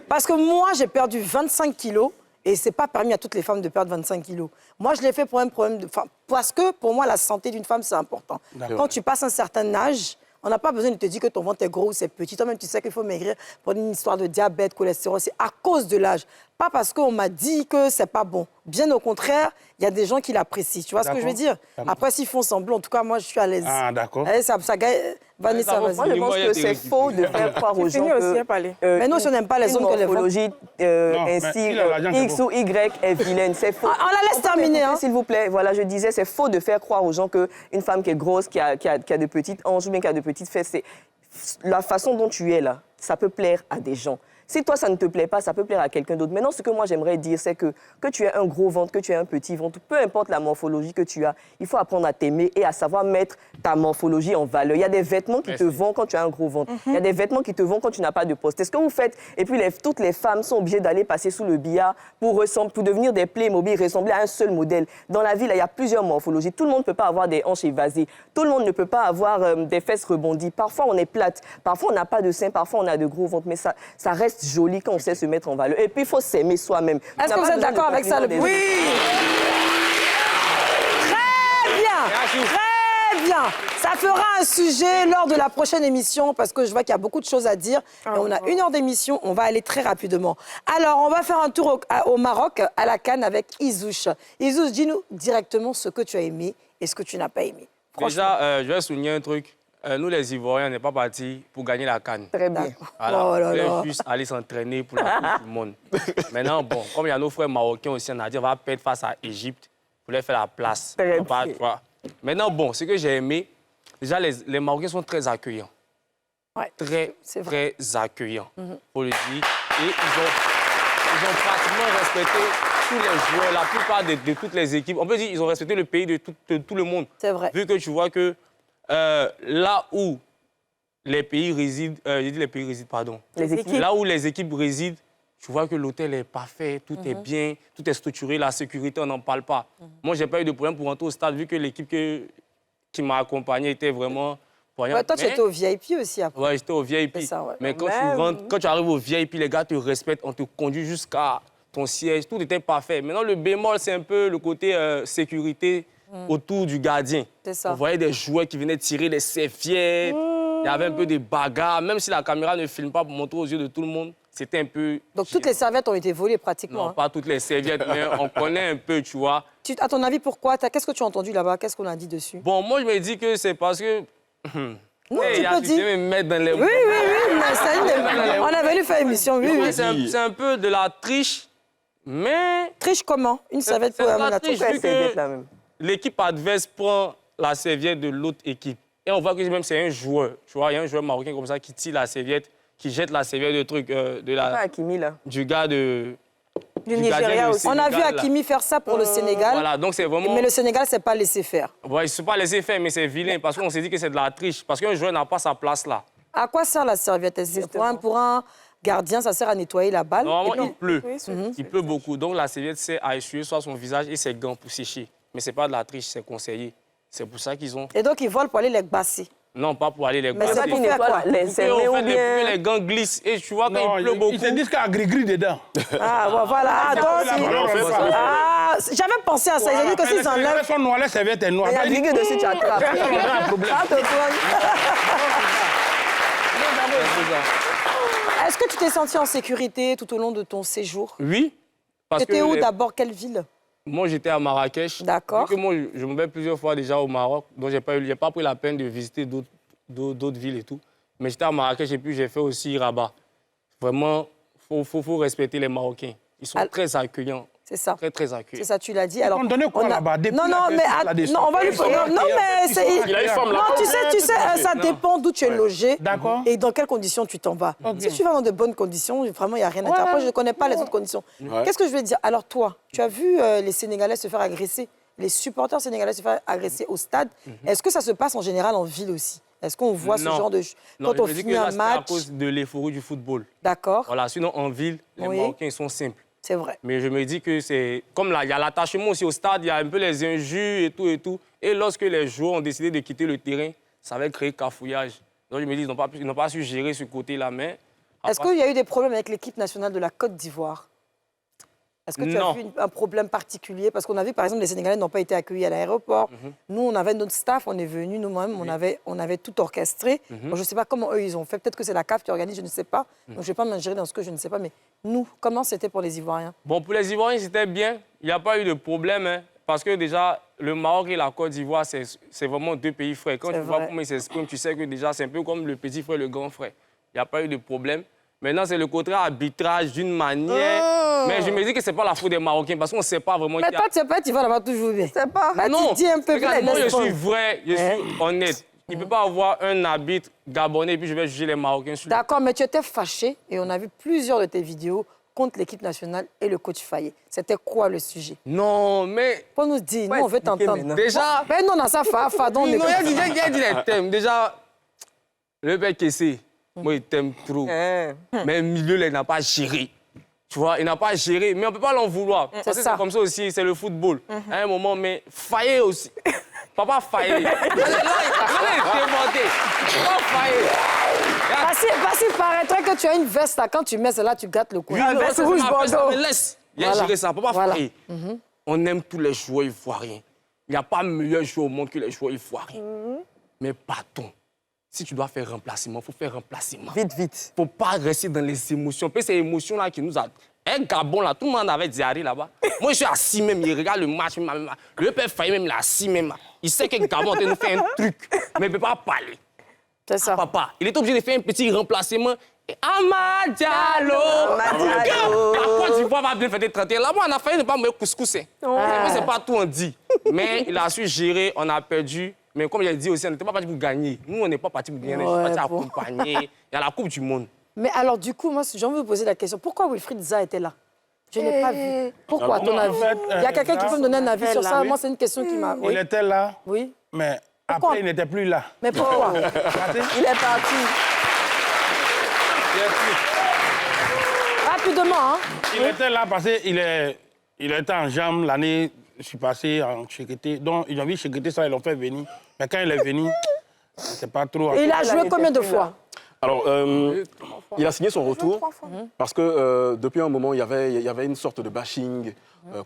Parce que moi, j'ai perdu 25 kilos et c'est pas permis à toutes les femmes de perdre 25 kilos. Moi, je l'ai fait pour un problème de... Parce que pour moi, la santé d'une femme, c'est important. Quand tu passes un certain âge, on n'a pas besoin de te dire que ton ventre est gros ou c'est petit. Toi-même, tu sais qu'il faut maigrir pour une histoire de diabète, cholestérol. C'est à cause de l'âge. Pas parce qu'on m'a dit que c'est pas bon. Bien au contraire, il y a des gens qui l'apprécient. Tu vois ce que je veux dire? Après, s'ils font semblant, en tout cas, moi, je suis à l'aise. Ah, d'accord. Ça gagne... Vanessa, vas-y. Moi, je pense que c'est faux de faire croire aux gens que... Mais nous, si on n'aime pas les hommes que les femmes... ainsi, X ou Y est vilaine. C'est faux. On la laisse terminer, hein. S'il vous plaît. Voilà, je disais, c'est faux de faire croire aux gens qu'une femme qui est grosse, qui a de petites hanches ou bien qui a de petites fesses, la façon dont tu es là, ça peut plaire à des gens. Si toi, ça ne te plaît pas, ça peut plaire à quelqu'un d'autre. Maintenant, ce que moi, j'aimerais dire, c'est que tu aies un gros ventre, que tu aies un petit ventre, peu importe la morphologie que tu as, il faut apprendre à t'aimer et à savoir mettre ta morphologie en valeur. Il y a des vêtements qui te vont quand tu as un gros ventre. Il y a des vêtements qui te vont quand tu n'as pas de poste. C'est ce que vous faites. Et puis, toutes les femmes sont obligées d'aller passer sous le billard pour devenir des Playmobil, ressembler à un seul modèle. Dans la vie, là, il y a plusieurs morphologies. Tout le monde ne peut pas avoir des hanches évasées. Tout le monde ne peut pas avoir des fesses rebondies. Parfois, on est plate. Parfois, on n'a pas de seins. Parfois, on a de gros ventres. Mais ça reste joli quand on sait se mettre en valeur. Et puis, il faut s'aimer soi-même. Est-ce que vous êtes d'accord avec ça? Oui! Très bien! Très bien! Ça fera un sujet lors de la prochaine émission parce que je vois qu'il y a beaucoup de choses à dire. Et on a 1 heure d'émission, on va aller très rapidement. Alors, on va faire un tour au Maroc, à la Cannes, avec Izouche. Izouche, dis-nous directement ce que tu as aimé et ce que tu n'as pas aimé. Déjà, je vais souligner un truc. Nous, les Ivoiriens, on n'est pas partis pour gagner la CAN. Très bien. Voilà. On voulait juste aller s'entraîner pour la Coupe du Monde. Maintenant, bon, comme il y a nos frères marocains aussi, on a dit on va perdre face à l'Égypte pour leur faire la place. Maintenant, bon, ce que j'ai aimé, déjà, les Marocains sont très accueillants. Ouais, très accueillants, pour le dire. Et ils ont pratiquement respecté tous les joueurs, la plupart de toutes les équipes. On peut dire qu'ils ont respecté le pays de tout le monde. C'est vrai. Vu que tu vois que là où les pays résident, là où les équipes résident, tu vois que l'hôtel est parfait, tout est bien, tout est structuré, la sécurité, on n'en parle pas. Moi, j'ai pas eu de problème pour rentrer au stade, vu que l'équipe qui m'a accompagné était vraiment... Ouais, toi, tu étais au VIP aussi après. Ouais, j'étais au VIP. Ça, ouais. Mais quand tu arrives au VIP, les gars te respectent, on te conduit jusqu'à ton siège, tout était parfait. Maintenant, le bémol, c'est un peu le côté sécurité autour du gardien. C'est ça. On voyait des joueurs qui venaient tirer des serviettes, il y avait un peu de bagarres, même si la caméra ne filme pas pour montrer aux yeux de tout le monde, c'était un peu... Donc toutes les serviettes ont été volées pratiquement. Non, pas toutes les serviettes, mais on connaît un peu, tu vois. À ton avis, pourquoi? Qu'est-ce que tu as entendu là-bas? Qu'est-ce qu'on a dit dessus? Bon, moi, je me dis que c'est parce que... Non, tu peux dire... me mettre dans les... Oui, mais on a venu faire émission, oui. C'est un peu de la triche, mais... Triche comment? Une serviette pour la triche, vu que l'équipe adverse prend la serviette de l'autre équipe. Et on voit que même c'est un joueur, tu vois, il y a un joueur marocain comme ça qui tire la serviette, qui jette la serviette de truc du gars du Nigeria aussi. On a vu Hakimi faire ça pour le Sénégal. Voilà, donc c'est vraiment... Mais le Sénégal, c'est pas laissé faire. Ouais, ils ne sont pas laissés faire, mais c'est vilain parce qu'on s'est dit que c'est de la triche. Parce qu'un joueur n'a pas sa place là. À quoi sert la serviette? C'est pour gardien, ça sert à nettoyer la balle. Normalement, il pleut. Oui, Il pleut beaucoup. Donc, la serviette sert à essuyer soit son visage et ses gants pour sécher. Mais ce n'est pas de la triche, c'est conseillé. C'est pour ça qu'ils ont... Et donc, ils volent pour aller les basser. Non, pas pour aller les Mais gants. c'est pour faire quoi? Les gants glissent. Et tu vois, quand il pleut beaucoup... Ils se disent qu'il y a gris-gris dedans. Ah, voilà. Ah, donc, j'avais pensé à ça. Ils ont dit que s'ils enlèvent... Les sont noirs, les serviettes sont noires. Il y a gris-gris dessus, tu attrapes. Est-ce que tu t'es senti en sécurité tout au long de ton séjour? Oui. T'étais où d'abord? Quelle ville? Moi, j'étais à Marrakech. D'accord. Vu que moi, je me vais plusieurs fois déjà au Maroc, donc je n'ai pas pris la peine de visiter d'autres villes et tout. Mais j'étais à Marrakech et puis j'ai fait aussi Rabat. Vraiment, faut respecter les Marocains. Ils sont très accueillants. C'est ça. Très, très accueillis. C'est ça, tu l'as dit. Alors, on donnait quoi là-bas? Non, mais non, on va lui non, mais il a une femme là. Non, tu sais, ça dépend d'où tu es logé. D'accord. Et dans quelles conditions tu t'en vas. Si tu vas dans de bonnes conditions, vraiment, il n'y a rien à dire. Après, je ne connais pas les autres conditions. Qu'est-ce que je veux dire? Alors, toi, tu as vu les Sénégalais se faire agresser, les supporters sénégalais se faire agresser au stade. Est-ce que ça se passe en général en ville aussi? Est-ce qu'on voit ce genre de... Non, quand on finit un match... à cause de l'euphorie du football. D'accord. Voilà, sinon, en ville, les Marocains, ils sont simples. C'est vrai. Mais je me dis que c'est... Comme là, il y a l'attachement aussi au stade, il y a un peu les injures et tout et tout. Et lorsque les joueurs ont décidé de quitter le terrain, ça va créer cafouillage. Donc je me dis, ils n'ont pas su gérer ce côté-là, mais... Est-ce qu'il y a eu des problèmes avec l'équipe nationale de la Côte d'Ivoire? Est-ce que tu as vu un problème particulier? Parce qu'on a vu, par exemple, les Sénégalais n'ont pas été accueillis à l'aéroport. Nous, on avait notre staff, on est venus, nous-mêmes, on avait tout orchestré. Bon, je ne sais pas comment eux, ils ont fait. Peut-être que c'est la CAF qui organise, je ne sais pas. Donc, je ne vais pas m'ingérer dans ce que je ne sais pas. Mais nous, comment c'était pour les Ivoiriens? Bon, pour les Ivoiriens, c'était bien. Il n'y a pas eu de problème, hein, parce que déjà, le Maroc et la Côte d'Ivoire, c'est vraiment deux pays frères. Quand tu vois comment ils s'expriment, tu sais que déjà, c'est un peu comme le petit frère et le grand frère. Il n'y a pas eu de problème. Maintenant, c'est le côté arbitrage d'une manière. Mais je me dis que ce n'est pas la faute des Marocains parce qu'on ne sait pas vraiment. Mais toi, tu sais pas, tu vas là-bas toujours bien. C'est pas. Bah, non, tu dis un peu regarde, moi, je suis vrai, je suis honnête. Il ne peut pas avoir un arbitre gabonais et puis je vais juger les Marocains sur. D'accord, mais tu étais fâché et on a vu plusieurs de tes vidéos contre l'équipe nationale et le coach Fayet. C'était quoi le sujet? Non, mais... Pour nous dire, nous, on veut t'entendre. Déjà... Mais non, ça fait... Non, il y a dit les thèmes. Déjà, le père Kessé, moi, il t'aime trop. Mais le milieu, il n'a pas géré. Tu vois, il n'a pas géré. Mais on ne peut pas l'en vouloir. Parce que c'est comme ça aussi, c'est le football. À un moment, mais Fayet aussi. Papa Fayet. Il est démonté. Papa Fayet. Parce qu'il paraîtrait que tu as une veste là, quand tu mets celle-là, tu gâtes le cou. Oui, veste rouge bordeaux. Laisse. Il a géré ça. Papa Fayet. On aime tous les joueurs ivoiriens. Il n'y a pas meilleur joueur au monde que les joueurs ivoiriens. Mais partons. Si tu dois faire remplacement, il faut faire remplacement. Vite, vite. Il ne faut pas rester dans les émotions. Puis ces émotions-là qui nous a... Un Gabon, là, tout le monde avait diarrhée là-bas. Moi, je suis assis même, il regarde le match. Le père Fayet même, il est assis même. Il sait que Gabon nous fait un truc, mais il ne peut pas parler. C'est ça. Papa, il est obligé de faire un petit remplacement. Et Ama Diallo! La Côte d'Ivoire va bien faire des 31. Là-bas, on a failli ne pas me couscous. Ce n'est pas tout on dit. Mais il a su gérer, on a perdu. Mais comme j'ai dit aussi, on n'était pas parti pour gagner. Nous, on n'est pas parti pour gagner, on est parti pour accompagner. Il y a la Coupe du Monde. Mais alors, du coup, moi, j'ai envie de vous poser la question. Pourquoi Wilfried Zaha était là? Je n'ai pas vu. Pourquoi, à ton avis? Il y a quelqu'un qui peut me donner un avis sur ça? Moi, c'est une question qui m'a... Il était là, oui. Mais après, il n'était plus là. Mais pourquoi? Il est parti. Rapidement, hein? Il était là parce qu'il était en jambes l'année... Je suis passé en sécurité. Donc, ils ont vu sécurité, ça, ils l'ont fait venir. Mais quand il est venu, c'est pas trop... Et il a joué combien de fois? Alors, il a signé son retour parce que depuis un moment, il y avait une sorte de bashing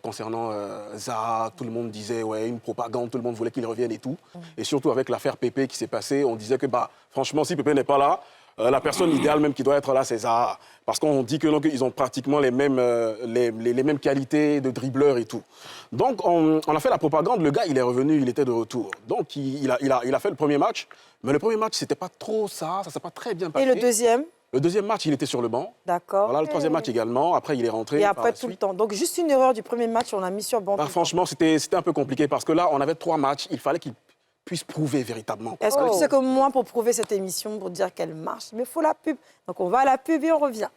concernant Zaha. Tout le monde disait, ouais, une propagande, tout le monde voulait qu'il revienne et tout. Et surtout avec l'affaire Pépé qui s'est passée, on disait que, bah, franchement, si Pépé n'est pas là, la personne idéale même qui doit être là, c'est Zaha. Parce qu'on dit qu'ils ont pratiquement les mêmes qualités de dribbleur et tout. Donc, on a fait la propagande. Le gars, il est revenu, il était de retour. Donc, il a fait le premier match. Mais le premier match, c'était pas trop ça. Ça s'est pas très bien passé. Et le deuxième? Le deuxième match, il était sur le banc. D'accord. Voilà, le troisième match également. Après, il est rentré. Et après, tout le temps. Donc, juste une erreur du premier match, on l'a mis sur banc. Bah, franchement, c'était un peu compliqué parce que là, on avait 3 matchs. Il fallait qu'il puisse prouver véritablement. Est-ce que tu sais que moi, pour prouver cette émission, pour dire qu'elle marche, il me faut la pub. Donc, on va à la pub et on revient.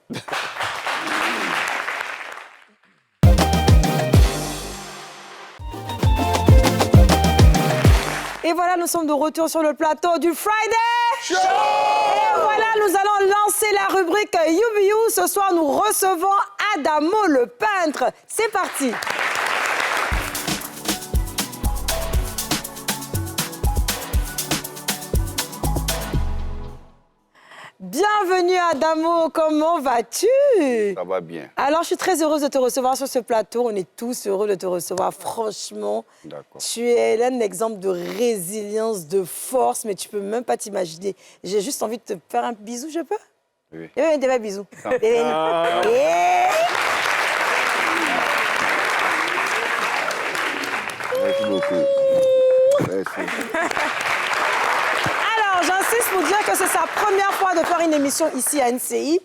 Et voilà, nous sommes de retour sur le plateau du Friday Show. Et voilà, nous allons lancer la rubrique You. Ce soir, nous recevons Adamo, le peintre. C'est parti. Bienvenue Adamo, comment vas-tu? Ça va bien. Alors, je suis très heureuse de te recevoir sur ce plateau. On est tous heureux de te recevoir, franchement. D'accord. Tu es un exemple de résilience, de force, mais tu peux même pas t'imaginer. J'ai juste envie de te faire un bisou, je peux? Oui. Des vrais bisous. Ah. Merci beaucoup. Merci. Alors, j'insiste pour dire que c'est sa première fois de faire une émission ici à NCI.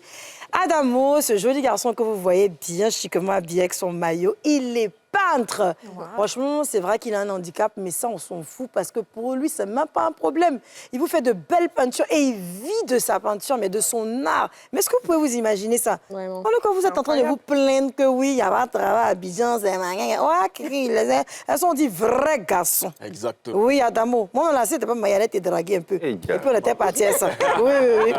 Adamo, ce joli garçon que vous voyez bien chiquement habillé avec son maillot, il est peintre. Wow. Franchement, c'est vrai qu'il a un handicap, mais ça, on s'en fout parce que pour lui, c'est même pas un problème. Il vous fait de belles peintures et il vit de sa peinture, mais de son art. Mais est-ce que vous pouvez vous imaginer ça? Vraiment. Quand vous êtes en train de vous plaindre que oui, il y a pas de travail à Abidjan, c'est... Elles sont dit vrais garçons. Exactement. Oui, Adamo. Moi, là, c'était pas Mayalette et dragué un peu. Et puis, on était partis à ça. Oui.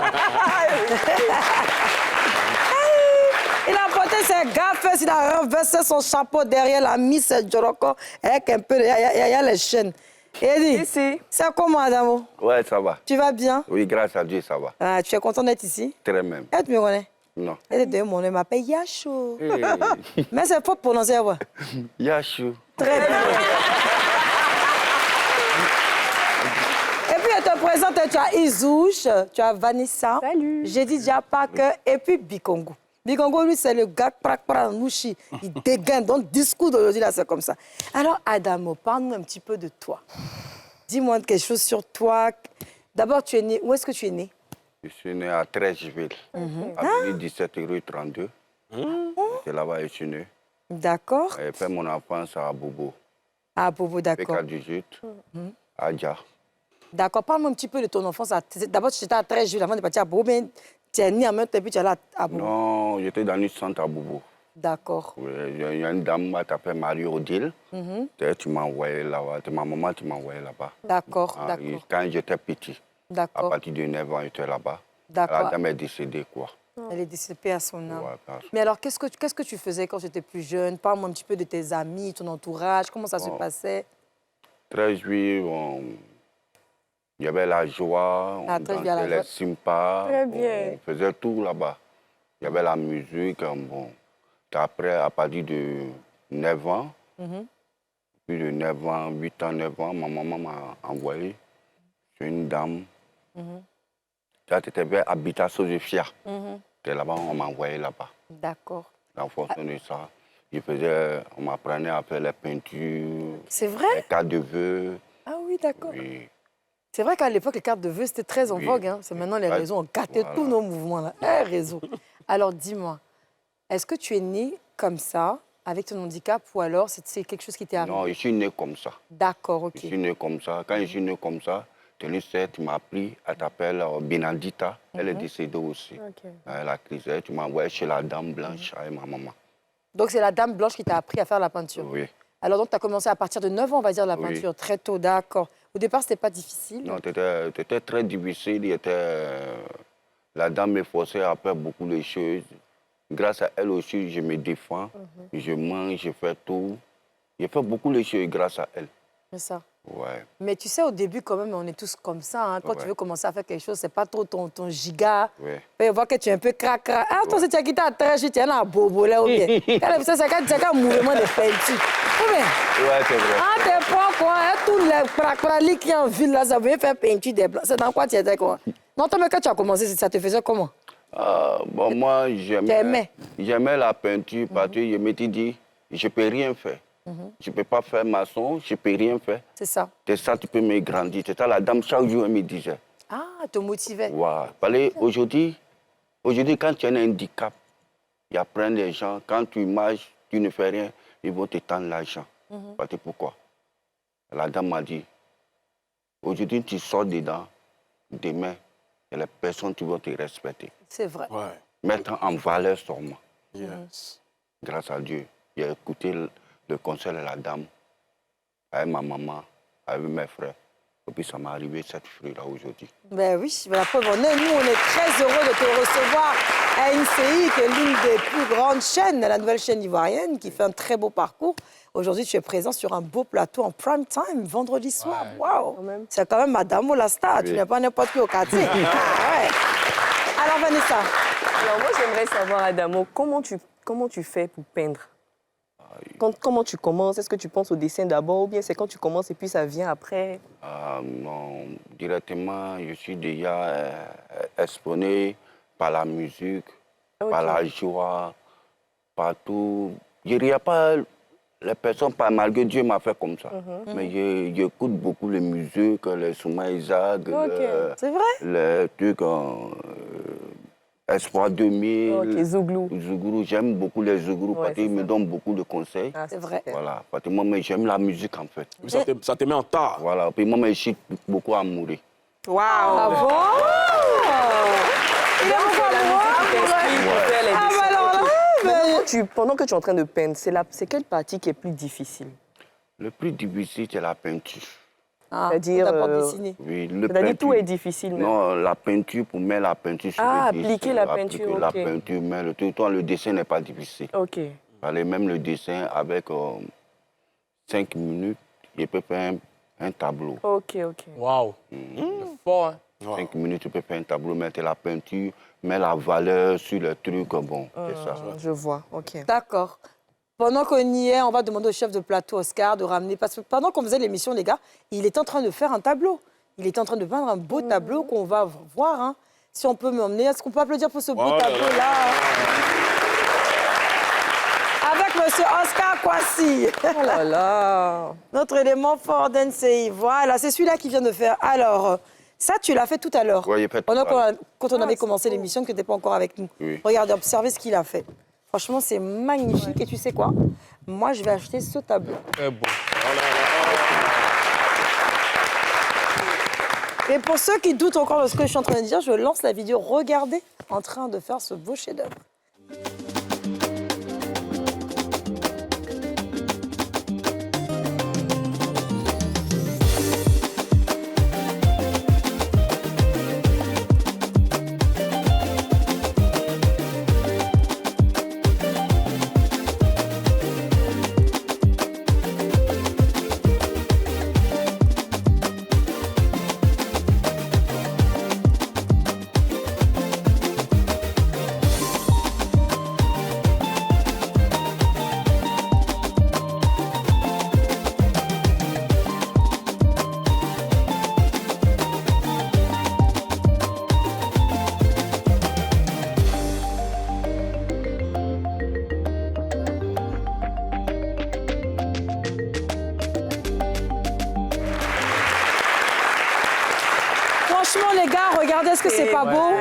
Il a porté ses gaffes, il a renversé son chapeau derrière la Miss Djoroko avec un peu, il y a les chaînes. Eddie, c'est comment, Adamo? Ouais, ça va. Tu vas bien? Oui, grâce à Dieu, ça va. Ah, tu es content d'être ici? Très même. Et tu me connais? Non. Mon nom m'appelle Yachou. Hey. Mais c'est faux de prononcer, ouais. Yachou. Très bien. Et puis, je te présente, tu as Izouche, tu as Vanessa. Salut. J'ai dit Diapaka et puis Bikongo. Bikongo, lui, c'est le gars Nouchi. Il dégaine. Donc, le discours d'aujourd'hui, là, c'est comme ça. Alors, Adamo, parle-nous un petit peu de toi. Dis-moi quelque chose sur toi. D'abord, tu es né... Où est-ce que tu es né? Je suis né à Trècheville, avenue 17 rue 32. C'est là-bas que je suis né. D'accord. J'ai fait mon enfance à Bobo. À Bobo, d'accord. PK18, à Dja. D'accord. Parle-moi un petit peu de ton enfance. D'abord, tu étais à Trècheville avant de partir à Bobo, mais tu es né en même temps et puis tu es allé à Bobo. Non, j'étais dans le centre à Bobo. D'accord. Il y a une dame qui s'appelle Marie-Odile. Tu m'as envoyé là-bas. Ma maman, tu m'as envoyé là-bas. D'accord, d'accord. Quand j'étais petit, à partir de 9 ans, j'étais là-bas. D'accord. La dame est décédée, quoi. Elle est décédée à son âme. Ouais, mais alors, qu'est-ce que tu faisais quand tu étais plus jeune? Parle-moi un petit peu de tes amis, ton entourage. Comment ça se passait? Très juif, il y avait la joie, on dansait les sympas, on faisait tout là-bas. Il y avait la musique, bon. Après, à partir de 9 ans, plus de 9 ans, 8 ans, 9 ans, ma maman m'a envoyé chez une dame. Ça, c'était vers Habitat Sophia. C'était là-bas, on m'a envoyé là-bas. D'accord. En fonction de ça, on m'apprenait à faire les peintures. C'est vrai? Les cartes de vœux. Ah oui, d'accord. Oui. C'est vrai qu'à l'époque, les cartes de vœux, c'était très en vogue. Hein. C'est maintenant les réseaux ont gâté tous nos mouvements. Là. Réseau. Alors, dis-moi, est-ce que tu es né comme ça, avec ton handicap, ou alors c'est quelque chose qui t'est arrivé? Non, je suis né comme ça. D'accord, ok. Je suis né comme ça. Quand je suis né comme ça, tu m'as appris, elle t'appelle Benedita. Elle est décédée aussi. Elle a crisé. Tu m'as envoyé chez la dame blanche avec ma maman. Donc, c'est la dame blanche qui t'a appris à faire la peinture? Oui. Alors, donc, tu as commencé à partir de 9 ans, on va dire, la peinture, très tôt, d'accord. Au départ, ce n'était pas difficile? Non, c'était très difficile. La dame me forçait à faire beaucoup de choses. Grâce à elle aussi, je me défends. Je mange, je fais tout. Je fais beaucoup de choses grâce à elle. C'est ça. Ouais. Mais tu sais, au début, quand même, on est tous comme ça. Hein. Quand tu veux commencer à faire quelque chose, c'est pas trop ton giga. Ouais. On voit que tu es un peu crac-crac. Ah, toi, si tu as quitté à Trèche, tu es là à Bobo, là, ou bien. C'est quand un mouvement de peinture. Ou bien? Ouais, c'est vrai. Ah, t'es pas quoi, hein? Tous les crac-crac qui en ville, là, ça veut faire peinture des blancs. C'est dans quoi tu étais, quoi? Non, toi, mais quand tu as commencé, ça te faisait comment? Bon, moi, j'aimais la peinture parce que je m'étais dit, je ne peux rien faire. Je ne peux pas faire maçon, je ne peux rien faire. C'est ça. C'est ça, tu peux me grandir. C'est ça, la dame, chaque jour, elle me disait. Ah, te motivait. Ouais. Aujourd'hui, quand tu as un handicap, il y a plein de gens, quand tu marches, tu ne fais rien, ils vont te tendre l'argent. Parce que pourquoi? La dame m'a dit, aujourd'hui, tu sors dedans, demain, il y a les personnes qui vont te respecter. C'est vrai. Ouais. Mettre en valeur sur moi. Yes. Grâce à Dieu, j'ai écouté le conseil de la dame, avec ma maman, avec mes frères. Et puis ça m'est arrivé cette fruit-là aujourd'hui. Ben oui, la preuve en est, nous, on est très heureux de te recevoir à NCI, qui est l'une des plus grandes chaînes, la nouvelle chaîne ivoirienne, qui fait un très beau parcours. Aujourd'hui, tu es présent sur un beau plateau en prime time, vendredi soir. Waouh! C'est quand même Madame la star, tu n'es pas n'importe qui au quartier. Alors, Vanessa. Alors, moi, j'aimerais savoir, Adamo, comment tu fais pour peindre? Comment tu commences? Est-ce que tu penses au dessin d'abord ou bien c'est quand tu commences et puis ça vient après? Non, directement, je suis déjà exposé par la musique, par la joie, par tout. Je ne dirais pas les personnes, malgré Dieu m'a fait comme ça. Mais j'écoute beaucoup les musiques, les Souma Isaac, c'est vrai? Les trucs... Espoir 2000, Zouglou. J'aime beaucoup les Zouglou parce qu'ils me donnent beaucoup de conseils. C'est vrai. Voilà, parce que moi, j'aime la musique en fait. Ça te met en tas. Voilà, puis moi, je suis beaucoup amoureux. Waouh! Ah bon? Il est Pendant que tu es en train de peindre, c'est quelle partie qui est plus difficile? Le plus difficile, c'est la peinture. C'est-à-dire, oui, c'est-à-dire tout est difficile. Même. Non, la peinture, pour mettre la peinture sur le dessin. Appliquer la peinture, la peinture, mais le dessin n'est pas difficile. Ok. Même le dessin, avec 5 minutes, je peux faire un tableau. Ok. Waouh. Fort, hein? 5 minutes, tu peux faire un tableau, mettre la peinture, mettre la valeur sur le truc, bon, c'est ça. Je vois, ok. D'accord. Pendant qu'on y est, on va demander au chef de plateau, Oscar, de ramener... Parce que pendant qu'on faisait l'émission, les gars, il est en train de faire un tableau. Il est en train de peindre un beau tableau qu'on va voir. Hein. Si on peut m'emmener, est-ce qu'on peut applaudir pour ce beau tableau-là? Avec monsieur Oscar Kwasi. Oh là là. Notre élément fort d'NCI. Voilà, c'est celui-là qui vient de faire. Alors, ça, tu l'as fait tout à l'heure. Oui, quand on avait commencé l'émission, que tu n'étais pas encore avec nous. Oui. Regardez, observez ce qu'il a fait. Franchement, c'est magnifique. Et tu sais quoi? Moi, je vais acheter ce tableau. Très beau. Et pour ceux qui doutent encore de ce que je suis en train de dire, je lance la vidéo. Regardez, en train de faire ce beau chef-d'œuvre. Les gars, regardez, est-ce que c'est pas beau?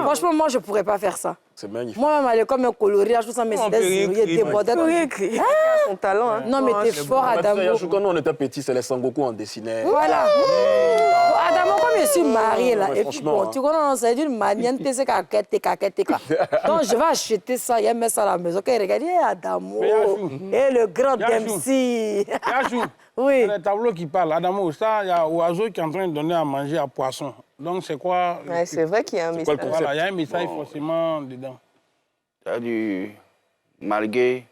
Franchement, moi, je pourrais pas faire ça. C'est magnifique. Moi-même, elle est comme un coloriage, tout ça, mais c'est des son talent. Hein. Non, mais t'es fort, Adamo. Quand nous, on était petits, c'est les Sangoku, on dessinait. Voilà. Adamo, comme je suis mariée, là, et puis bon, tu connais, c'est d'une manière, tu sais, donc, je vais acheter ça, il met ça à la maison. Regardez, Adamo. Et le grand MC. Oui. Le tableau qui parle, Adamo, ça, il y a oiseau qui est en train de donner à manger à poisson. Donc, c'est quoi? Ouais, c'est vrai qu'il y a un message. Voilà, il y a un message forcément dedans. C'est-à-dire, malgré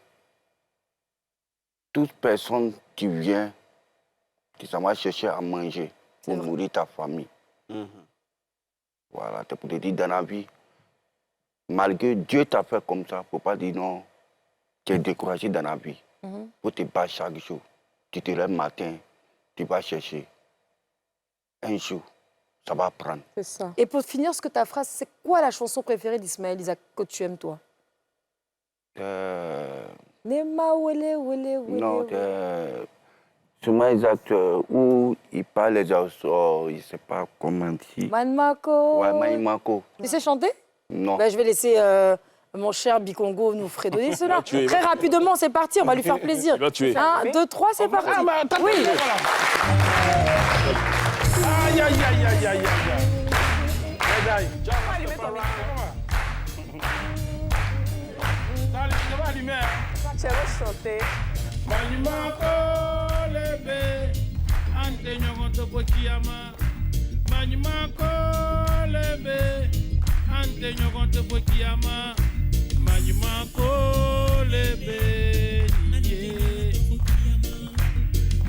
toute personne qui vient, qui s'en va chercher à manger pour nourrir ta famille. Voilà, c'est pour te dire dans la vie, malgré Dieu t'a fait comme ça, il ne faut pas dire non, tu es découragé dans la vie. Il faut te battre chaque jour. Tu te lèves le matin, tu vas chercher. Un jour, ça va prendre. C'est ça. Et pour finir, ce que ta phrase, c'est quoi la chanson préférée d'Ismaël Isaac que tu aimes, toi? Non, Ismaël Isaac, où il parle les autres, il ne sait pas comment dire. Manmako. Ouais, Manmako. Tu sais chanter? Non. Ben, je vais laisser mon cher Bikongo nous donner cela. Très rapidement, c'est parti, on va lui faire plaisir. 1, 2, 3, c'est parti. Ah, bah, attends, oui. Aïe, aïe, aïe, aïe, aïe, aïe. Tu vas chanter. ante nyogonto pokiama manyimako lebe ante nyogonto pokiama manyimako lebe niye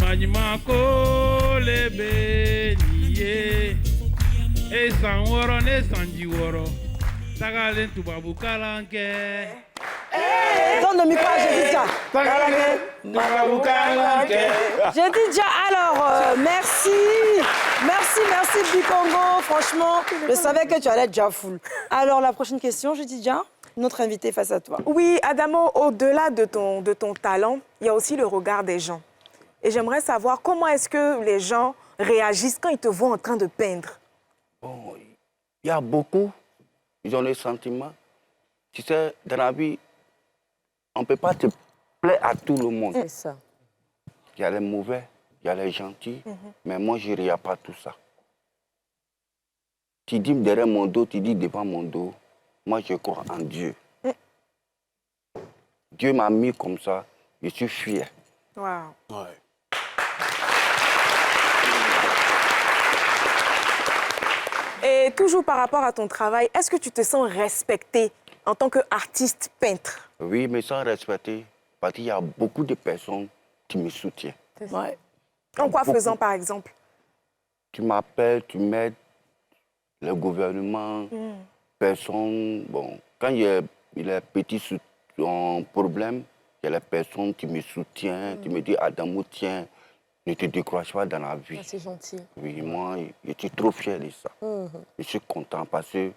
manyimako lebe niye e sanworo ne sanjiworo tagalen tubabu kalanke. Donne le micro à Jedidja. Jedidja, alors, merci. Merci Bikongo. Franchement, je savais que tu allais être déjà full. Alors, la prochaine question, Jedidja, notre invité face à toi. Oui, Adamo, au-delà de ton talent, il y a aussi le regard des gens. Et j'aimerais savoir comment est-ce que les gens réagissent quand ils te voient en train de peindre. Bon, il y a beaucoup, ils ont des sentiments. Tu sais, dans la vie, on ne peut pas te plaire à tout le monde. C'est ça. Il y a les mauvais, il y a les gentils, mais moi, je ne regarde pas tout ça. Tu dis derrière mon dos, tu dis devant mon dos, moi, je crois en Dieu. Dieu m'a mis comme ça, je suis fier. Wow. Ouais. Et toujours par rapport à ton travail, est-ce que tu te sens respecté en tant qu'artiste peintre? Oui, mais sans respecter, parce qu'il y a beaucoup de personnes qui me soutiennent. Ouais. En quoi faisant, par exemple? Tu m'appelles, tu m'aides, le gouvernement, personne. Bon, quand il y a petit problème, il y a les personnes qui me soutiennent, qui me disent Adamo, tiens, ne te décourage pas dans la vie. Ah, c'est gentil. Oui, moi, je suis trop fier de ça. Je suis content parce que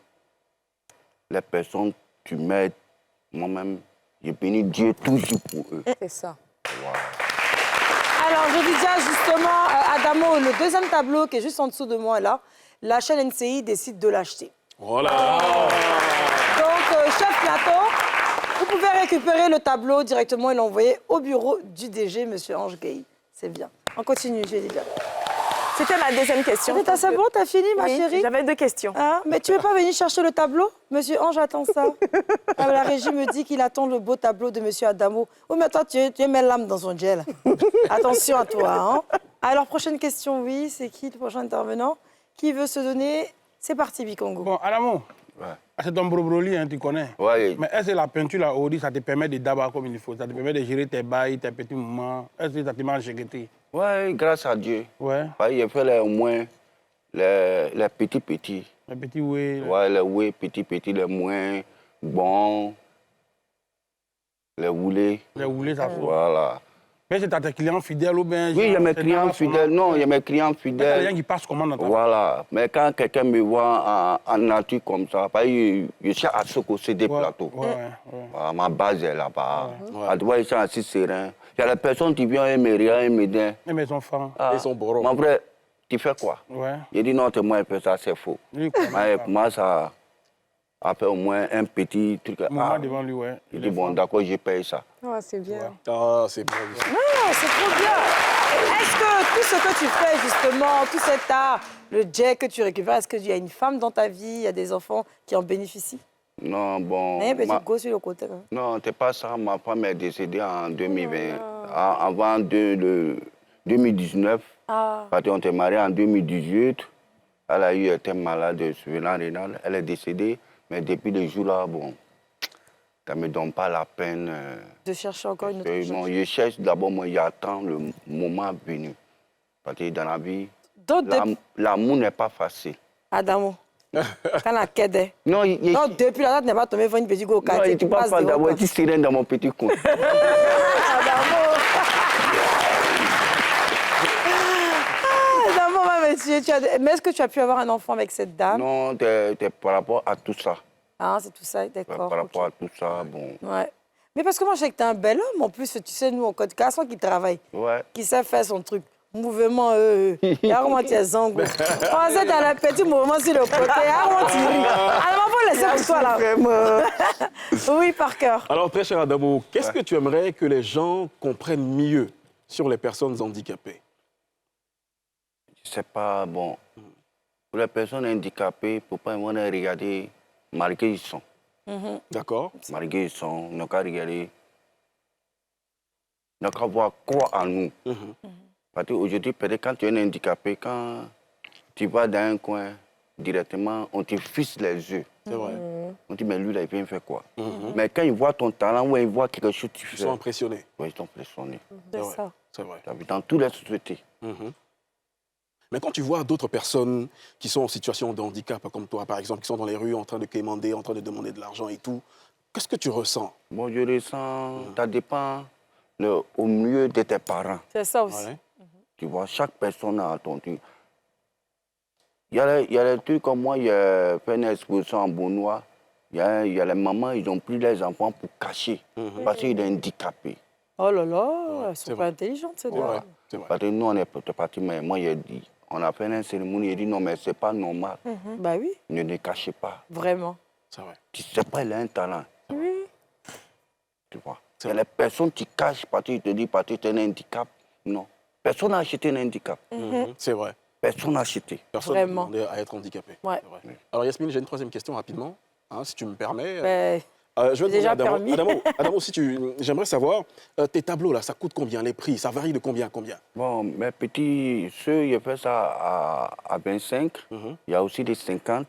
les personnes, tu m'aides, moi-même, je bénis Dieu toujours pour eux. C'est ça. Wow. Alors, je dis déjà justement, Adamo, le deuxième tableau qui est juste en dessous de moi là, la chaîne NCI décide de l'acheter. Voilà. Donc, chef plateau, vous pouvez récupérer le tableau directement et l'envoyer au bureau du DG, M. Ange Gueye. C'est bien. On continue, je dis déjà. C'était ma deuxième question. C'est bon, t'as fini, ma chérie? J'avais 2 questions. Ah, mais tu ne veux pas venir chercher le tableau? Monsieur Ange attend ça. Ah, la régie me dit qu'il attend le beau tableau de Monsieur Adamo. Oh, mais toi, tu mets l'âme dans son gel. Attention à toi. Hein. Alors, prochaine question, oui. C'est qui le prochain intervenant? Qui veut se donner? C'est parti, Bikongo. Bon, Adamo, c'est ton brobroli, hein, tu connais. Ouais. Mais est-ce que la peinture, là, Ori, ça te permet de d'abord comme il faut? Ça te permet de gérer tes bails, tes petits moments? Est-ce que ça te mange gâté? Oui, grâce à Dieu. Ouais. J'ai fait au moins les petits. Les petits oui. Ouais, les oui, petits, les moins bons. Les roulés. Les roulés, ça faut. Voilà. Mais c'est tes clients fidèles ou bien... Oui, il y a mes clients fidèles. Non, il y a mes clients Il y a fidèles. des gens qui passent comment dans ta... Voilà. Mais quand quelqu'un me voit en nature comme ça, je suis à ce côté des plateaux. Voilà, ma base est là-bas. À toi, je suis assis serein. Il y a les personnes qui viennent et me regardent et me disent... Mais ils sont fins. Ils sont boros. Mon frère, tu fais quoi? Ouais. Je dis non, moi, ça, c'est faux. Moi, ça a fait au moins un petit truc. Moment devant lui, ouais. Je dis bon, d'accord, je paye ça. Ah, c'est bien. Ah, c'est bien. Non, c'est trop bien. Est-ce que tout ce que tu fais, justement, tout cet art, le jet que tu récupères, est-ce qu'il y a une femme dans ta vie, il y a des enfants qui en bénéficient? Non, bon... Mais tu go sur le côté. Hein. Non, c'est pas ça. Ma femme est décédée en 2020. Avant 2019, parce qu'on s'est marié en 2018. Elle a été malade de survenance rénale. Elle est décédée. Mais depuis le jour-là, bon, ça ne me donne pas la peine. De chercher encore une autre chose. Non, je cherche d'abord, moi, j'attends le moment venu. Parce que dans la vie, l'amour n'est pas facile. Adamo, quand la quête non, depuis la date n'est pas tombé, il une petite go au quartier. Non, tu ne passes pas d'avoir été sirène dans mon petit compte. Adamo, mais est-ce que tu as pu avoir un enfant avec cette dame? Non, c'est par rapport à tout ça. Ah, c'est tout ça, d'accord. Par rapport à tout ça, bon. Ouais. Mais parce que moi, je sais que tu es un bel homme. En plus, tu sais, nous, au Code Casson, qui travaille, qui sait faire son truc. Mouvement, il y a vraiment tes zango. On est dans le petit mouvement sur le côté. Alors, on va laisser pour toi, là. Oui, par cœur. Alors, très cher Adamo, qu'est-ce que tu aimerais que les gens comprennent mieux sur les personnes handicapées? Je ne sais pas, bon. Pour les personnes handicapées, il ne faut pas les regarder malgré ils sont. D'accord. Malgré ils sont, on n'a qu'à regarder. On n'a qu'à voir quoi en nous. Parce qu'aujourd'hui, peut-être quand tu es un handicapé, quand tu vas dans un coin, directement, on te fixe les yeux. C'est vrai. On dit, mais lui, là, il vient faire quoi? Mais quand il voit ton talent, ou il voit quelque chose que tu fais... Ils sont impressionnés. Oui, ils sont impressionnés. C'est ça. C'est vrai. Dans toutes les sociétés. Mais quand tu vois d'autres personnes qui sont en situation de handicap, comme toi, par exemple, qui sont dans les rues en train de quémander, en train de demander de l'argent et tout, qu'est-ce que tu ressens? Bon, je ressens, ça dépend au mieux de tes parents. C'est ça aussi. Ouais. Tu vois, chaque personne a ton truc. Il y a des trucs comme moi, il y a fait une exposition en Beaunois. Il y a les mamans, ils ont pris les enfants pour cacher, parce qu'ils sont handicapés. Oh là là, elles sont pas intelligentes, ces deux-là. Parce que nous, on est partis, mais moi, j'ai dit, on a fait une cérémonie, il a dit non, mais c'est pas normal. Bah oui. Ne les cachez pas. Vraiment. C'est vrai. Tu sais pas, il a un talent. Oui. Tu vois. Il y a les personnes qui cachent parce qu'ils te disent parce que tu as un handicap. Non. Personne n'a acheté un handicap. C'est vrai. Personne n'a acheté. Personne n'a demandé à être handicapé. Ouais. Alors Yasmine, j'ai une troisième question rapidement, hein, si tu me permets. Je vais déjà permis. Adamo, si j'aimerais savoir, tes tableaux là, ça coûte combien? Les prix, ça varie de combien à combien? Bon, mes petits, ceux, je fais ça à 25. Il y a aussi des 50.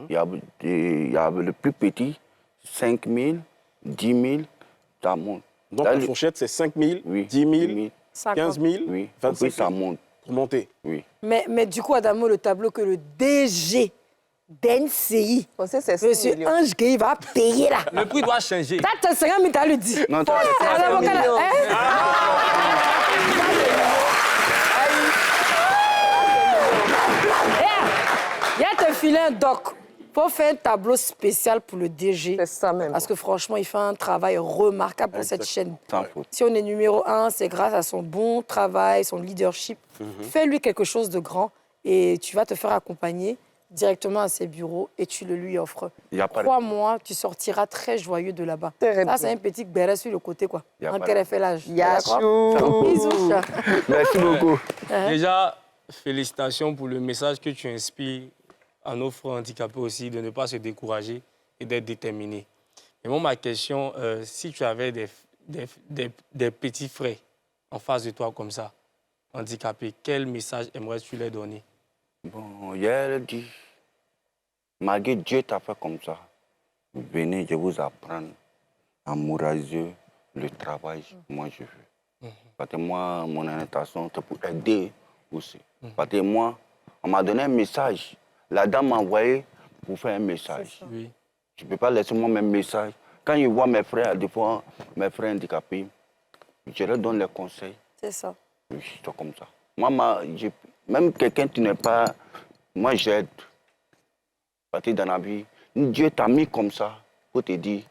Il y a le plus petit, 5 000, 10 000, ça monte. Donc la fourchette, c'est 5 000, 10 000, 15 000, oui. 25 000. Ça monte. Pour monter. Oui. Mais du coup, Adamo, le tableau que le DG d'NCI, Monsieur Ange Gueye, va payer là. Le prix doit changer. T'as 50 000, t'as le dit. Non, il y a te filer un doc. Faut faire un tableau spécial pour le DG. C'est ça même. Parce que franchement, il fait un travail remarquable pour cette chaîne. Sans faute. Si on est numéro 1, c'est grâce à son bon travail, son leadership. Fais-lui quelque chose de grand et tu vas te faire accompagner directement à ses bureaux et tu le lui offres. Crois-moi, tu sortiras très joyeux de là-bas. Ça, c'est un petit béret sur le côté, quoi. En quel fait l'âge. Bisous. Merci beaucoup. Déjà, félicitations pour le message que tu inspires à nos frères handicapés aussi, de ne pas se décourager et d'être déterminés. Mais moi, ma question, si tu avais des petits frères en face de toi comme ça, handicapés, quel message aimerais-tu leur donner? Bon, hier, elle dit, malgré Dieu t'a fait comme ça, venez, je vous apprends amoureux, le travail, moi je veux. Parce que moi, mon intention, c'est pour aider aussi. Parce que moi, on m'a donné un message. La dame m'a envoyé pour faire un message. Oui. Je ne peux pas laisser moi-même message. Quand je vois mes frères, des fois, mes frères handicapés, je leur donne les conseils. C'est ça. Oui, c'est comme ça. Moi, même quelqu'un qui n'est pas... Moi, j'aide. Parce que dans la vie, Dieu t'a mis comme ça pour te dire,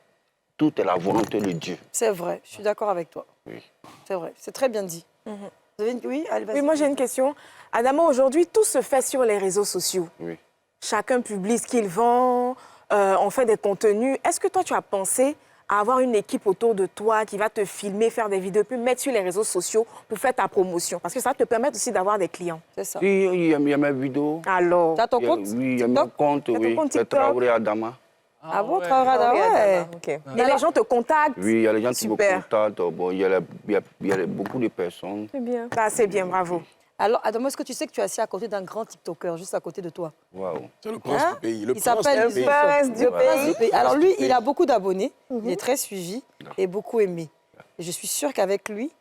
tout est la volonté de Dieu. C'est vrai, je suis d'accord avec toi. Oui. C'est vrai, c'est très bien dit. Oui, allez, vas-y. Oui, moi j'ai une question. Adamo, aujourd'hui, tout se fait sur les réseaux sociaux. Oui. Chacun publie ce qu'il vend, on fait des contenus. Est-ce que toi, tu as pensé à avoir une équipe autour de toi qui va te filmer, faire des vidéos, puis mettre sur les réseaux sociaux pour faire ta promotion? Parce que ça va te permettre aussi d'avoir des clients. C'est ça. Oui, il y a mes vidéos. Alors? Tu as ton compte? Oui, il y a mon compte, oui. Le Traoré Adama. Ah bon, Traoré Adama, ouais. Okay. Et les gens te contactent? Oui, il y a les gens qui me contactent. Bon, il y a beaucoup de personnes. C'est bien. Ah, c'est bien, bravo. Alors, Adamo, est-ce que tu sais que tu es assis à côté d'un grand TikToker, juste à côté de toi? Waouh. C'est le prince du pays. Il s'appelle le prince du pays. Alors lui, il a beaucoup d'abonnés, il est très suivi et beaucoup aimé. Et je suis sûre qu'avec lui,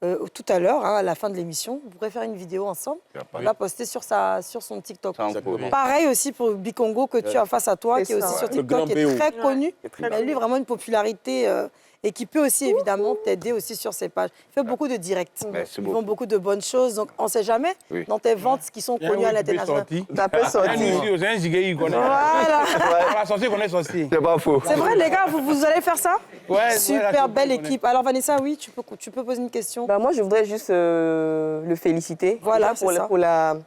tout à l'heure, à la fin de l'émission, vous pourrez faire une vidéo ensemble. On va poster sur son TikTok. Pareil aussi pour Bikongo que tu as face à toi, qui est aussi sur TikTok, qui est très connu. Mais lui, vraiment une popularité et qui peut aussi évidemment t'aider aussi sur ses pages. Il fait beaucoup de directs. Ils font beaucoup de bonnes choses. Donc on ne sait jamais dans tes ventes qui sont connues à l'international. Ça peut sortir. C'est un giga, il connaît. Voilà. La sorcier connaît sorcier. C'est pas faux. C'est vrai, les gars, vous allez faire ça? Ouais. Super belle équipe. Alors Vanessa, oui, tu peux poser une question. Bah, moi, je voudrais juste le féliciter. Voilà, pour la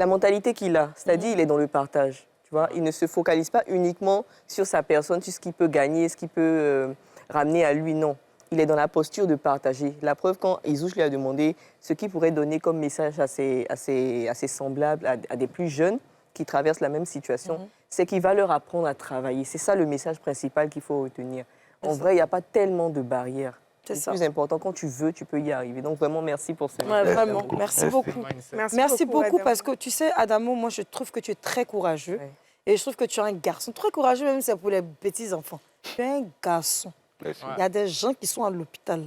mentalité qu'il a. C'est-à-dire, il est dans le partage. Tu vois, il ne se focalise pas uniquement sur sa personne, sur ce qu'il peut gagner, ce qu'il peut ramener à lui, non. Il est dans la posture de partager. La preuve, quand Isouche lui a demandé ce qu'il pourrait donner comme message à ses semblables, à des plus jeunes qui traversent la même situation, c'est qu'il va leur apprendre à travailler. C'est ça le message principal qu'il faut retenir. En vrai, il n'y a pas tellement de barrières. C'est ça. Le plus important, quand tu veux, tu peux y arriver. Donc vraiment, merci pour ça. Ouais, vraiment, merci beaucoup. Merci beaucoup parce que tu sais, Adamo, moi je trouve que tu es très courageux. Ouais. Et je trouve que tu es un garçon très courageux, même si c'est pour les petits-enfants. Tu es un garçon. Merci. Il y a des gens qui sont à l'hôpital.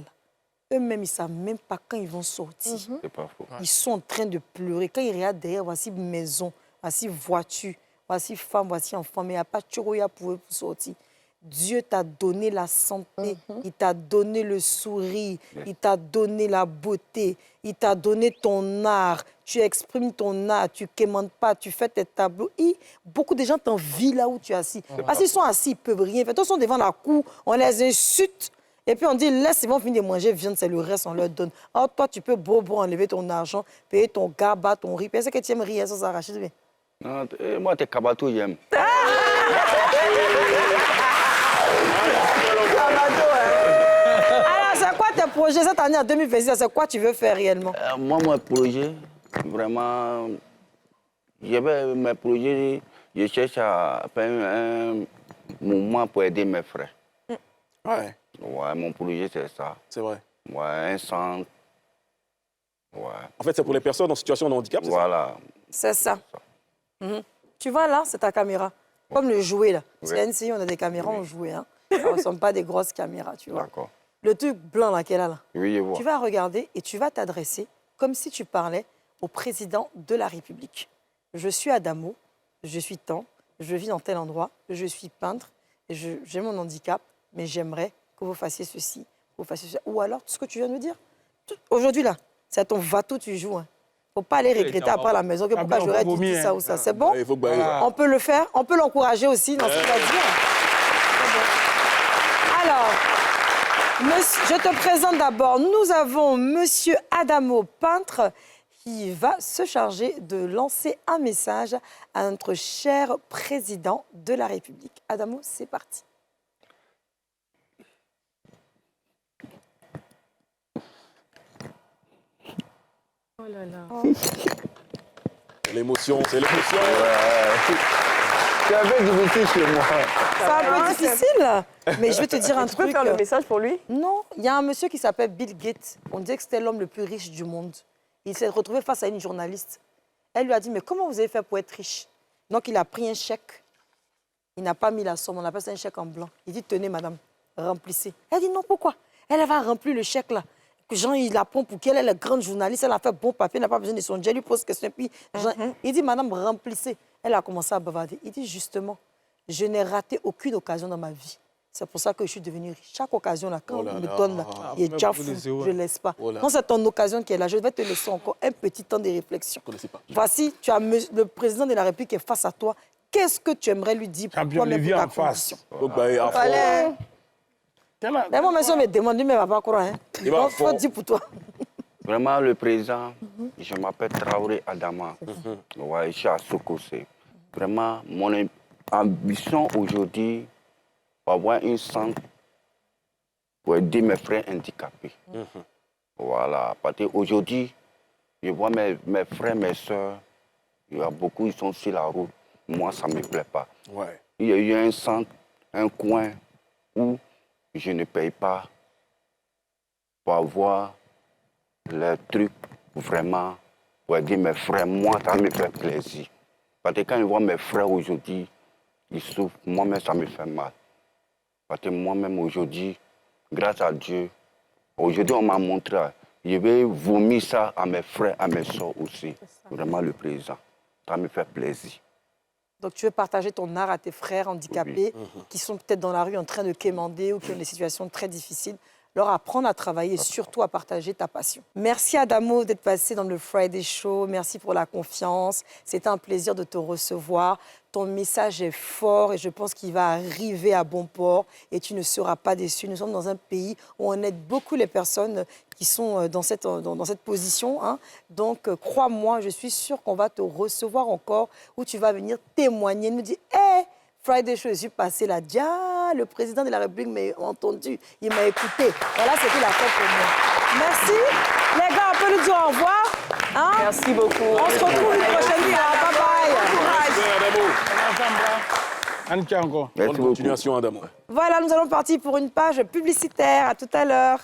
Eux-mêmes, ils ne savent même pas quand ils vont sortir. C'est pas faux. Ils sont en train de pleurer. Quand ils regardent derrière, voici maison, voici voiture, voici femme, voici enfant. Mais il n'y a pas de chocolat pour eux pour sortir. Dieu t'a donné la santé, il t'a donné le sourire, il t'a donné la beauté, il t'a donné ton art. Tu exprimes ton art, tu ne quémandes pas, tu fais tes tableaux. Et beaucoup de gens t'envient là où tu es assis. Parce qu'ils sont assis, ils ne peuvent rien faire. Ils sont devant la cour, on les insulte. Et puis on dit, laisse, ils vont finir de manger viande, c'est le reste, on leur donne. Or, toi, tu peux beau enlever ton argent, payer ton gaba, ton riz. Est-ce que tu aimes rire sans s'arracher? Non, moi, tes cabatos, j'aime. Alors, c'est quoi tes projets cette année en 2026? C'est quoi tu veux faire réellement? Moi, mon projet, vraiment, mes projets, je cherche à faire un mouvement pour aider mes frères. Ouais. Ouais, mon projet, c'est ça. C'est vrai. Ouais, un centre. Ouais. En fait, c'est pour les personnes en situation de handicap, c'est voilà. C'est ça. Tu vois, là, c'est ta caméra. Comme le jouet, là. Parce qu'à NCI, on a des caméras, on jouait. Hein. Ça ne ressemble pas à des grosses caméras, tu vois. D'accord. Le truc blanc, là, qu'elle a, là. Oui, je vois. Tu vas regarder et tu vas t'adresser comme si tu parlais au président de la République. Je suis Adamo, je suis tant, je vis dans tel endroit, je suis peintre, j'ai mon handicap, mais j'aimerais que vous fassiez ceci, que vous fassiez ceci. Ou alors, tout ce que tu viens de me dire. Aujourd'hui, là, c'est à ton vato tu joues. Hein. Faut pas aller regretter après à la maison que pourquoi j'aurais dit ça ou ça. C'est bon? On peut le faire, on peut l'encourager aussi dans ce qu'il va dire. Alors, je te présente d'abord, nous avons Monsieur Adamo, peintre, qui va se charger de lancer un message à notre cher président de la République. Adamo, c'est parti. Oh là là. L'émotion, c'est l'émotion. C'est un peu difficile chez moi. C'est un peu difficile, mais je vais te dire un truc. Tu peux faire le message pour lui? Non, il y a un monsieur qui s'appelle Bill Gates. On disait que c'était l'homme le plus riche du monde. Il s'est retrouvé face à une journaliste. Elle lui a dit, mais comment vous avez fait pour être riche? Donc, il a pris un chèque. Il n'a pas mis la somme, on appelle ça un chèque en blanc. Il dit, tenez, madame, remplissez. Elle dit, non, pourquoi? Elle va remplir le chèque, là. Jean, il la prend pour qu'elle est la grande journaliste, elle a fait bon papier, elle n'a pas besoin de son jet, lui pose question. Puis Jean, il dit, madame, remplissez. Elle a commencé à bavarder. Il dit, justement, je n'ai raté aucune occasion dans ma vie. C'est pour ça que je suis devenu riche. Chaque occasion, là, quand on me donne, là, il est déjà fou, je ne laisse pas. Non, c'est ton occasion qui est là. Je vais te laisser encore un petit temps de réflexion. Voici, tu as le président de la République qui est face à toi. Qu'est-ce que tu aimerais lui dire pour toi-même pour ta condition? Mais moi, monsieur me demande, mais il ne va pas croire. Il faut dire pour toi. Vraiment, le président, je m'appelle Traoré Adama. Ouais, je suis à Sokosé. Vraiment, mon ambition aujourd'hui, pour avoir une centre pour aider mes frères handicapés. Voilà, parce qu'aujourd'hui, je vois mes frères, mes soeurs, il y a beaucoup, ils sont sur la route. Moi, ça ne me plaît pas. Ouais. Il y a eu un centre, un coin où je ne paye pas pour avoir les trucs vraiment pour aider mes frères. Moi, ça me fait plaisir. Parce que quand je vois mes frères aujourd'hui, ils souffrent, moi-même, ça me fait mal. Parce que moi-même, aujourd'hui, grâce à Dieu, aujourd'hui, on m'a montré, je vais vomir ça à mes frères, à mes soeurs aussi. Vraiment, le président. Ça me fait plaisir. Donc, tu veux partager ton art à tes frères handicapés qui sont peut-être dans la rue en train de quémander ou qui ont des situations très difficiles, leur apprendre à travailler et surtout à partager ta passion. Merci Adamo d'être passé dans le Friday Show. Merci pour la confiance. C'était un plaisir de te recevoir. Ton message est fort et je pense qu'il va arriver à bon port et tu ne seras pas déçu. Nous sommes dans un pays où on aide beaucoup les personnes qui sont dans cette position. Hein. Donc, crois-moi, je suis sûre qu'on va te recevoir encore, où tu vas venir témoigner, nous dire « Hey, Friday Show, je suis passé là. Ah, le président de la République m'a entendu, il m'a écouté. » Voilà ce qu'il a fait pour moi. Merci. Les gars, on peut nous dire au revoir. Hein? Merci beaucoup. On se retrouve une prochaine fois. Bye bye. Annika encore. Bonne continuation, Adamo. Voilà, nous allons partir pour une page publicitaire. À tout à l'heure.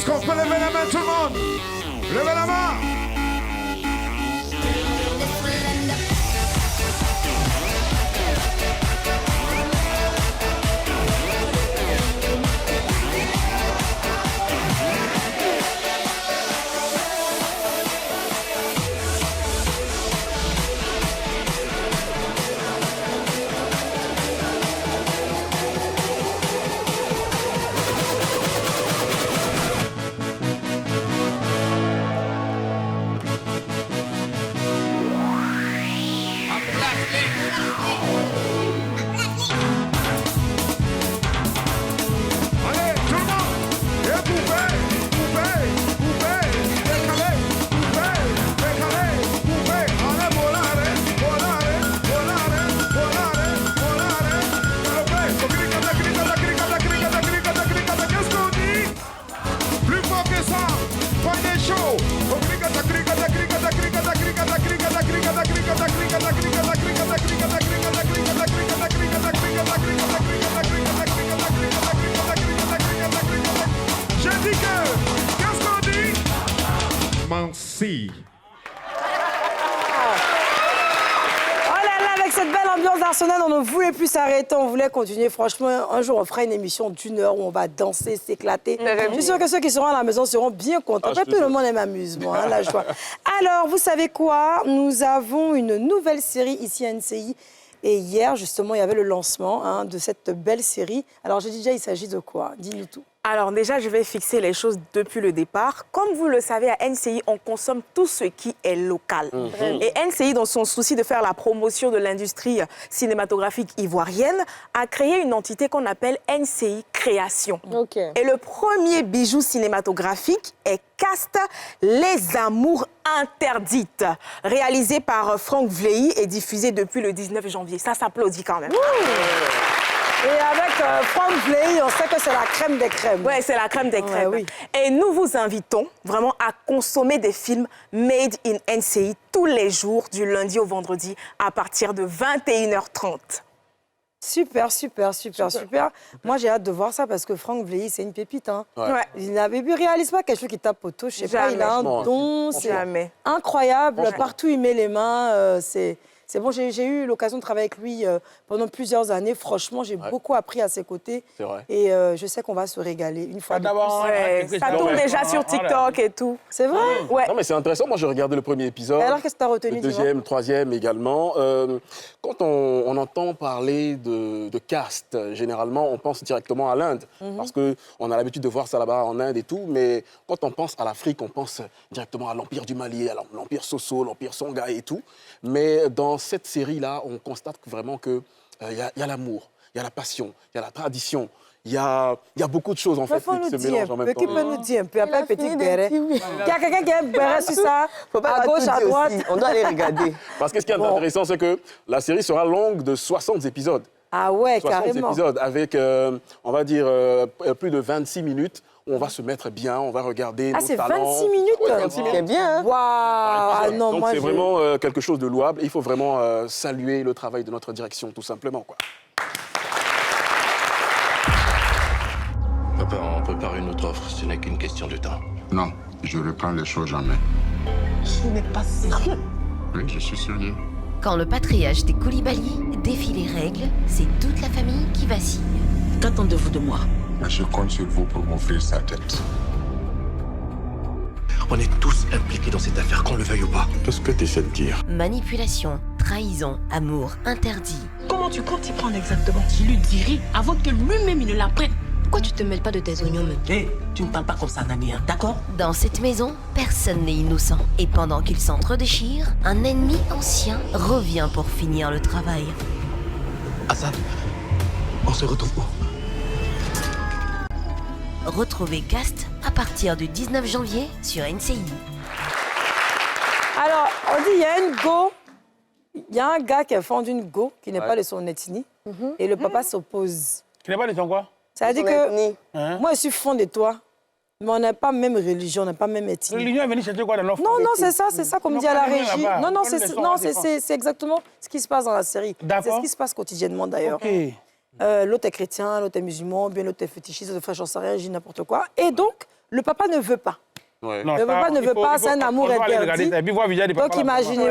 qu'on peut lever la main, tout le monde? Levez la main! Mansi. Avec cette belle ambiance d'Arsenal, on ne voulait plus s'arrêter, on voulait continuer. Franchement, un jour, on fera une émission d'1 heure où on va danser, s'éclater. Je suis sûre que ceux qui seront à la maison seront bien contents. Tout le monde aime amusement, hein, la joie. Alors, vous savez quoi? Nous avons une nouvelle série ici à NCI. Et hier, justement, il y avait le lancement de cette belle série. Alors, je dis déjà, il s'agit de quoi? Dis-nous tout. Alors déjà, je vais fixer les choses depuis le départ. Comme vous le savez, à NCI, on consomme tout ce qui est local. Et NCI, dans son souci de faire la promotion de l'industrie cinématographique ivoirienne, a créé une entité qu'on appelle NCI Création. Et le premier bijou cinématographique est Caste, Les Amours Interdites, réalisé par Franck Vlehy et diffusé depuis le 19 janvier. Ça s'applaudit quand même. Et avec Franck Vlehy, on sait que c'est la crème des crèmes. Oui, c'est la crème des crèmes. Oui. Et nous vous invitons vraiment à consommer des films made in NCI tous les jours, du lundi au vendredi, à partir de 21h30. Super. Moi, j'ai hâte de voir ça parce que Franck Vlehy, c'est une pépite. Hein. Il ne réalise pas quelque chose qui tape au touche. Je sais pas, il a un don. C'est incroyable. Partout, il met les mains. C'est bon, j'ai eu l'occasion de travailler avec lui pendant plusieurs années. Franchement, j'ai beaucoup appris à ses côtés. C'est vrai. Et je sais qu'on va se régaler une fois de plus. Ça tourne déjà sur TikTok et tout. C'est vrai? Non, mais c'est intéressant. Moi, j'ai regardé le premier épisode. Et alors, qu'est-ce que tu as retenu? Le deuxième, troisième également. Quand on entend parler de caste, généralement, on pense directement à l'Inde. Parce qu'on a l'habitude de voir ça là-bas en Inde et tout. Mais quand on pense à l'Afrique, on pense directement à l'Empire du Mali, à l'Empire Soso, l'Empire Songhai et tout. Mais dans cette série-là, on constate vraiment qu'il y a l'amour, il y a la passion, il y a la tradition, il y a beaucoup de choses en fait qui se mélangent en même temps. Qui peut nous dire un peu? Après, petit béret. Il y a quelqu'un qui a un béret sur ça, à gauche, à droite. On doit aller regarder. Parce que ce qui est intéressant, c'est que la série sera longue de 60 épisodes. Ah ouais, 60 carrément. épisodes avec, on va dire, plus de 26 minutes. On va se mettre bien, on va regarder nos talents. Ah, c'est 26 minutes? Ouais, 26 minutes. C'est bien, hein? Waouh! Non, donc c'est vraiment quelque chose de louable. Il faut vraiment saluer le travail de notre direction, tout simplement, quoi. Papa, on prépare une autre offre. Ce n'est qu'une question de temps. Non, je reprends les choses en main. Ce n'est pas sérieux. Oui, je suis sérieux. Quand le patriarche des Koulibaly défie les règles, c'est toute la famille qui vacille. Qu'attendez-vous de moi? Je compte sur vous pour m'ouvrir sa tête. On est tous impliqués dans cette affaire, qu'on le veuille ou pas. Qu'est-ce que tu essaies de dire? Manipulation, trahison, amour interdit. Comment tu comptes y prendre exactement? Je lui dirai avant que lui-même il ne l'apprenne. Pourquoi tu te mêles pas de tes oignons, même? Hé, tu ne parles pas comme ça, Nani, hein, d'accord? Dans cette maison, personne n'est innocent. Et pendant qu'ils s'entre-déchirent, un ennemi ancien revient pour finir le travail. Assad, on se retrouve où? Retrouvez Caste à partir du 19 janvier sur NCI. Alors, on dit il y a une go, il y a un gars qui a fendu une go qui n'est pas de son ethnie et le papa s'oppose. Qui n'est pas de son quoi? Ça veut dire que moi, je suis fond de toi, mais on n'a pas même religion, on n'a pas même ethnie. Religion est venue chercher quoi dans l'offre? Non, c'est ça qu'on me dit à la régie. Non, c'est exactement ce qui se passe dans la série. C'est ce qui se passe quotidiennement d'ailleurs. L'autre est chrétien, l'autre est musulman, bien l'autre est fétichiste, l'autre fait j'en sais rien, j'ai n'importe quoi. Et donc, le papa ne veut pas. Ouais. Le papa ne veut pas, c'est un amour interdit. Donc imaginez.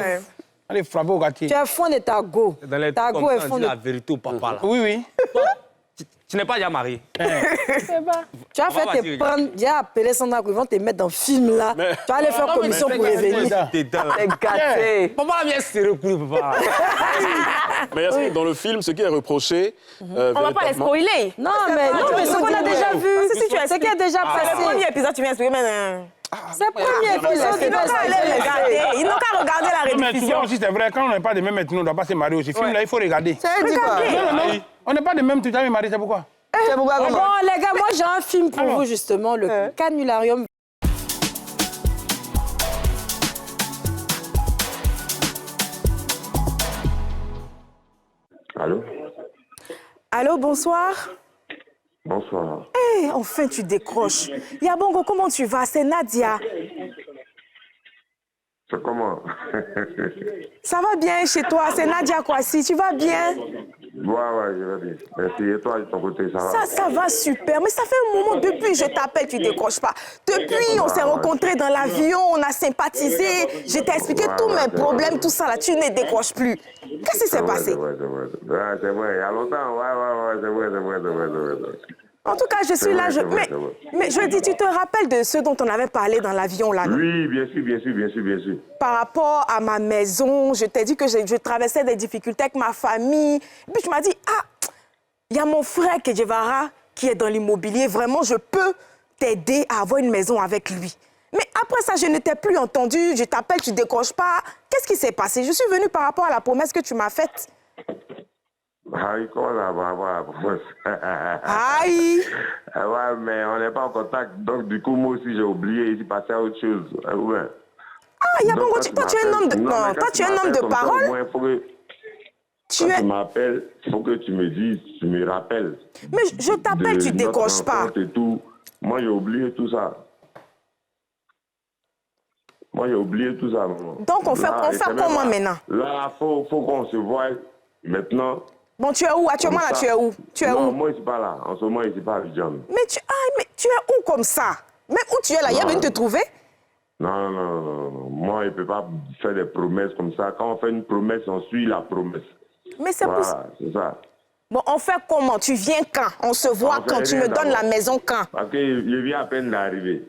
Allez frapper au quartier. Tu es fond de ta go. Ta go est fond de... la vérité au papa, là. Oui, oui. Tu n'es pas déjà marié. Tu vas faire te prendre, j'ai appelé Sandra, ils vont te mettre dans le film là. Tu vas aller faire commission pour revenir. T'es gâté. Papa la vient serrer le papa. Mais Yasmine, dans le film, ce qui est reproché. On va pas les spoiler. Non, mais ce qu'on a déjà vu, ce qui est déjà passé. Le premier épisode, tu viens expliquer, mais. C'est le premier épisode. Ils n'ont qu'à regarder la rediffusion. aussi, c'est vrai, quand on n'est pas des mêmes ethnies, on ne doit pas se marier aussi. Film là, il faut regarder. Regardez. On n'est pas des mêmes, tu t'as marié, c'est pourquoi? Bon, les gars, moi j'ai un film pour vous justement, le Canularium. Allô? Allô, bonsoir. Bonsoir. Hé, enfin tu décroches. Yabongo, comment tu vas? C'est Nadia. C'est comment? Ça va bien chez toi? C'est Nadia Kwasi, tu vas bien? Ouais, je vais bien. Merci. Et toi, de ton côté, ça va? Ça va super. Mais ça fait un moment, depuis je t'appelle, tu décroches pas. Depuis, on s'est rencontrés dans l'avion, on a sympathisé. Je t'ai expliqué tous mes problèmes, tout ça là. Tu ne décroches plus. Qu'est-ce qui s'est passé? C'est vrai. Il y a longtemps. Ouais, c'est vrai. En tout cas, je suis là. Mais je dis, tu te rappelles de ce dont on avait parlé dans l'avion là? Oui, bien sûr. Par rapport à ma maison, je t'ai dit que je traversais des difficultés avec ma famille. Et puis tu m'as dit, il y a mon frère Kedjevara qui est dans l'immobilier. Vraiment, je peux t'aider à avoir une maison avec lui. Mais après ça, je ne t'ai plus entendu. Je t'appelle, tu décroches pas. Qu'est-ce qui s'est passé? Je suis venue par rapport à la promesse que tu m'as faite. Aïe, comment ça va avoir la promesse? Aïe! Ouais, mais on n'est pas en contact. Donc, du coup, moi aussi, j'ai oublié. Il s'est passé à autre chose. Ouais. Yabongo, toi, tu es un homme de... Non, toi, tu es un homme de parole. Tu m'appelles, il faut que tu me dises, tu me rappelles. Mais je t'appelle, tu décroches pas. Et tout. Moi, j'ai oublié tout ça. Donc, on fait comment maintenant? Là, faut qu'on se voie maintenant. Bon, tu es où? Actuellement, là, tu es où? Non, moi, je suis pas là. En ce moment, je suis pas à Abidjan. Mais tu es où comme ça? Mais où tu es là? Il y a venu te trouver? Non. Moi, je ne peux pas faire des promesses comme ça. Quand on fait une promesse, on suit la promesse. Mais c'est voilà, c'est ça. Bon, on fait comment? Tu viens quand? On se voit quand? Tu me donnes la maison quand? Parce que je viens à peine d'arriver.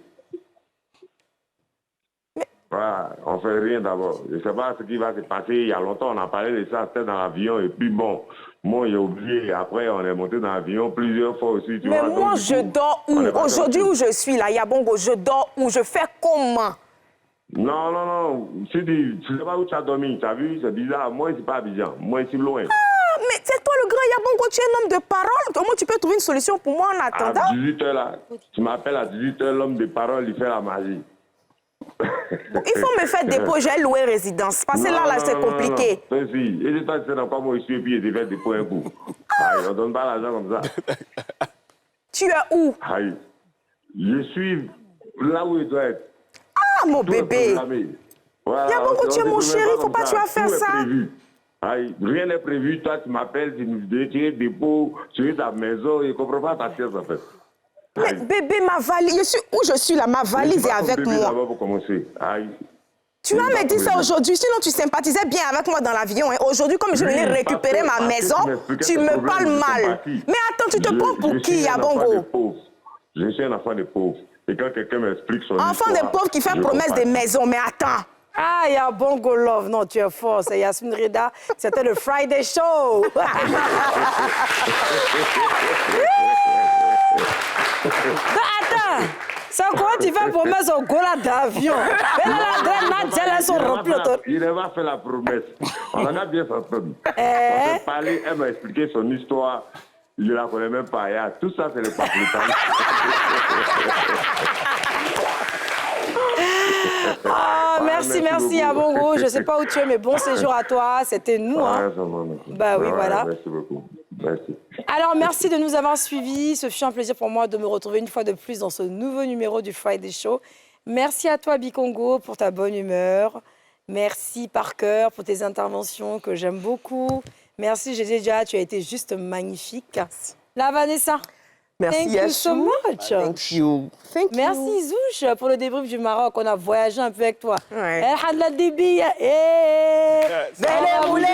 Voilà, on fait rien d'abord. Je ne sais pas ce qui va se passer. Il y a longtemps, on a parlé de ça, c'était dans l'avion. Et puis bon, moi, j'ai oublié. Après, on est monté dans l'avion plusieurs fois aussi. Mais moi, je dors où? Aujourd'hui où je suis là, Yabongo, je dors où? Je fais comment? Non. Tu ne sais pas où tu as dormi. Tu as vu, c'est bizarre. Moi, c'est pas Abidjan. Moi, je suis loin. Mais c'est toi le grand Yabongo, tu es un homme de parole. Comment tu peux trouver une solution pour moi en attendant? À 18h là, tu m'appelles à 18h, l'homme de parole, il fait la magie. Il faut me faire dépôt, j'ai loué résidence. Parce que là, c'est compliqué. Non. Et toi, tu sais dans quoi moi je suis et puis je te fais dépôt un coup. Aïe, on ne donne pas l'argent comme ça. Tu es où? Aïe. Je suis là où il doit être. Mon bébé. Voilà, Yabongo, tu es mon chéri, il ne faut pas que tu vas faire ça. Aïe, rien n'est prévu. Toi, tu m'appelles, tu me dis, tu es dépôt, tu es ta maison, je ne comprends pas ta pièce en fait. Mais bébé, ma valise, où je suis là, ma valise est avec moi. D'abord pour commencer. Aïe. Tu vas me dire ça aujourd'hui, sinon tu sympathisais bien avec moi dans l'avion. Hein. Aujourd'hui, comme je venais récupérer ma maison, tu me parles mal. Mais attends, tu te prends pour qui, Yabongo? Je suis un enfant de pauvre. Et quand quelqu'un m'explique son histoire... Enfant de pauvre qui fait promesse de maison, mais attends. Yabongo Love, non, tu es fort, c'est Yasmine Reda, c'était le Friday Show. Attends, c'est quoi tu fais promesse au gola d'avion? Mais là, la Nadia, elles sont remplies. Il n'a pas fait la promesse. On en a bien entendu. On s'est parlé, elle m'a expliqué son histoire. Je ne la connais même pas. Tout ça, c'est le papier. Merci Yabongo. Je ne sais pas où tu es, mais bon séjour à toi. C'était nous. Hein. Bah oui, voilà. Merci beaucoup. Merci. Alors, merci de nous avoir suivis. Ce fut un plaisir pour moi de me retrouver une fois de plus dans ce nouveau numéro du Friday Show. Merci à toi, Bikongo, pour ta bonne humeur. Merci, Parker, pour tes interventions que j'aime beaucoup. Merci, Jéjéja, tu as été juste magnifique. La Vanessa. Merci Thank you so much. Thank you. Thank you. Merci Zouche pour le débrief du Maroc. On a voyagé un peu avec toi. Ouais. El Hadla Dibia. Belle moulée.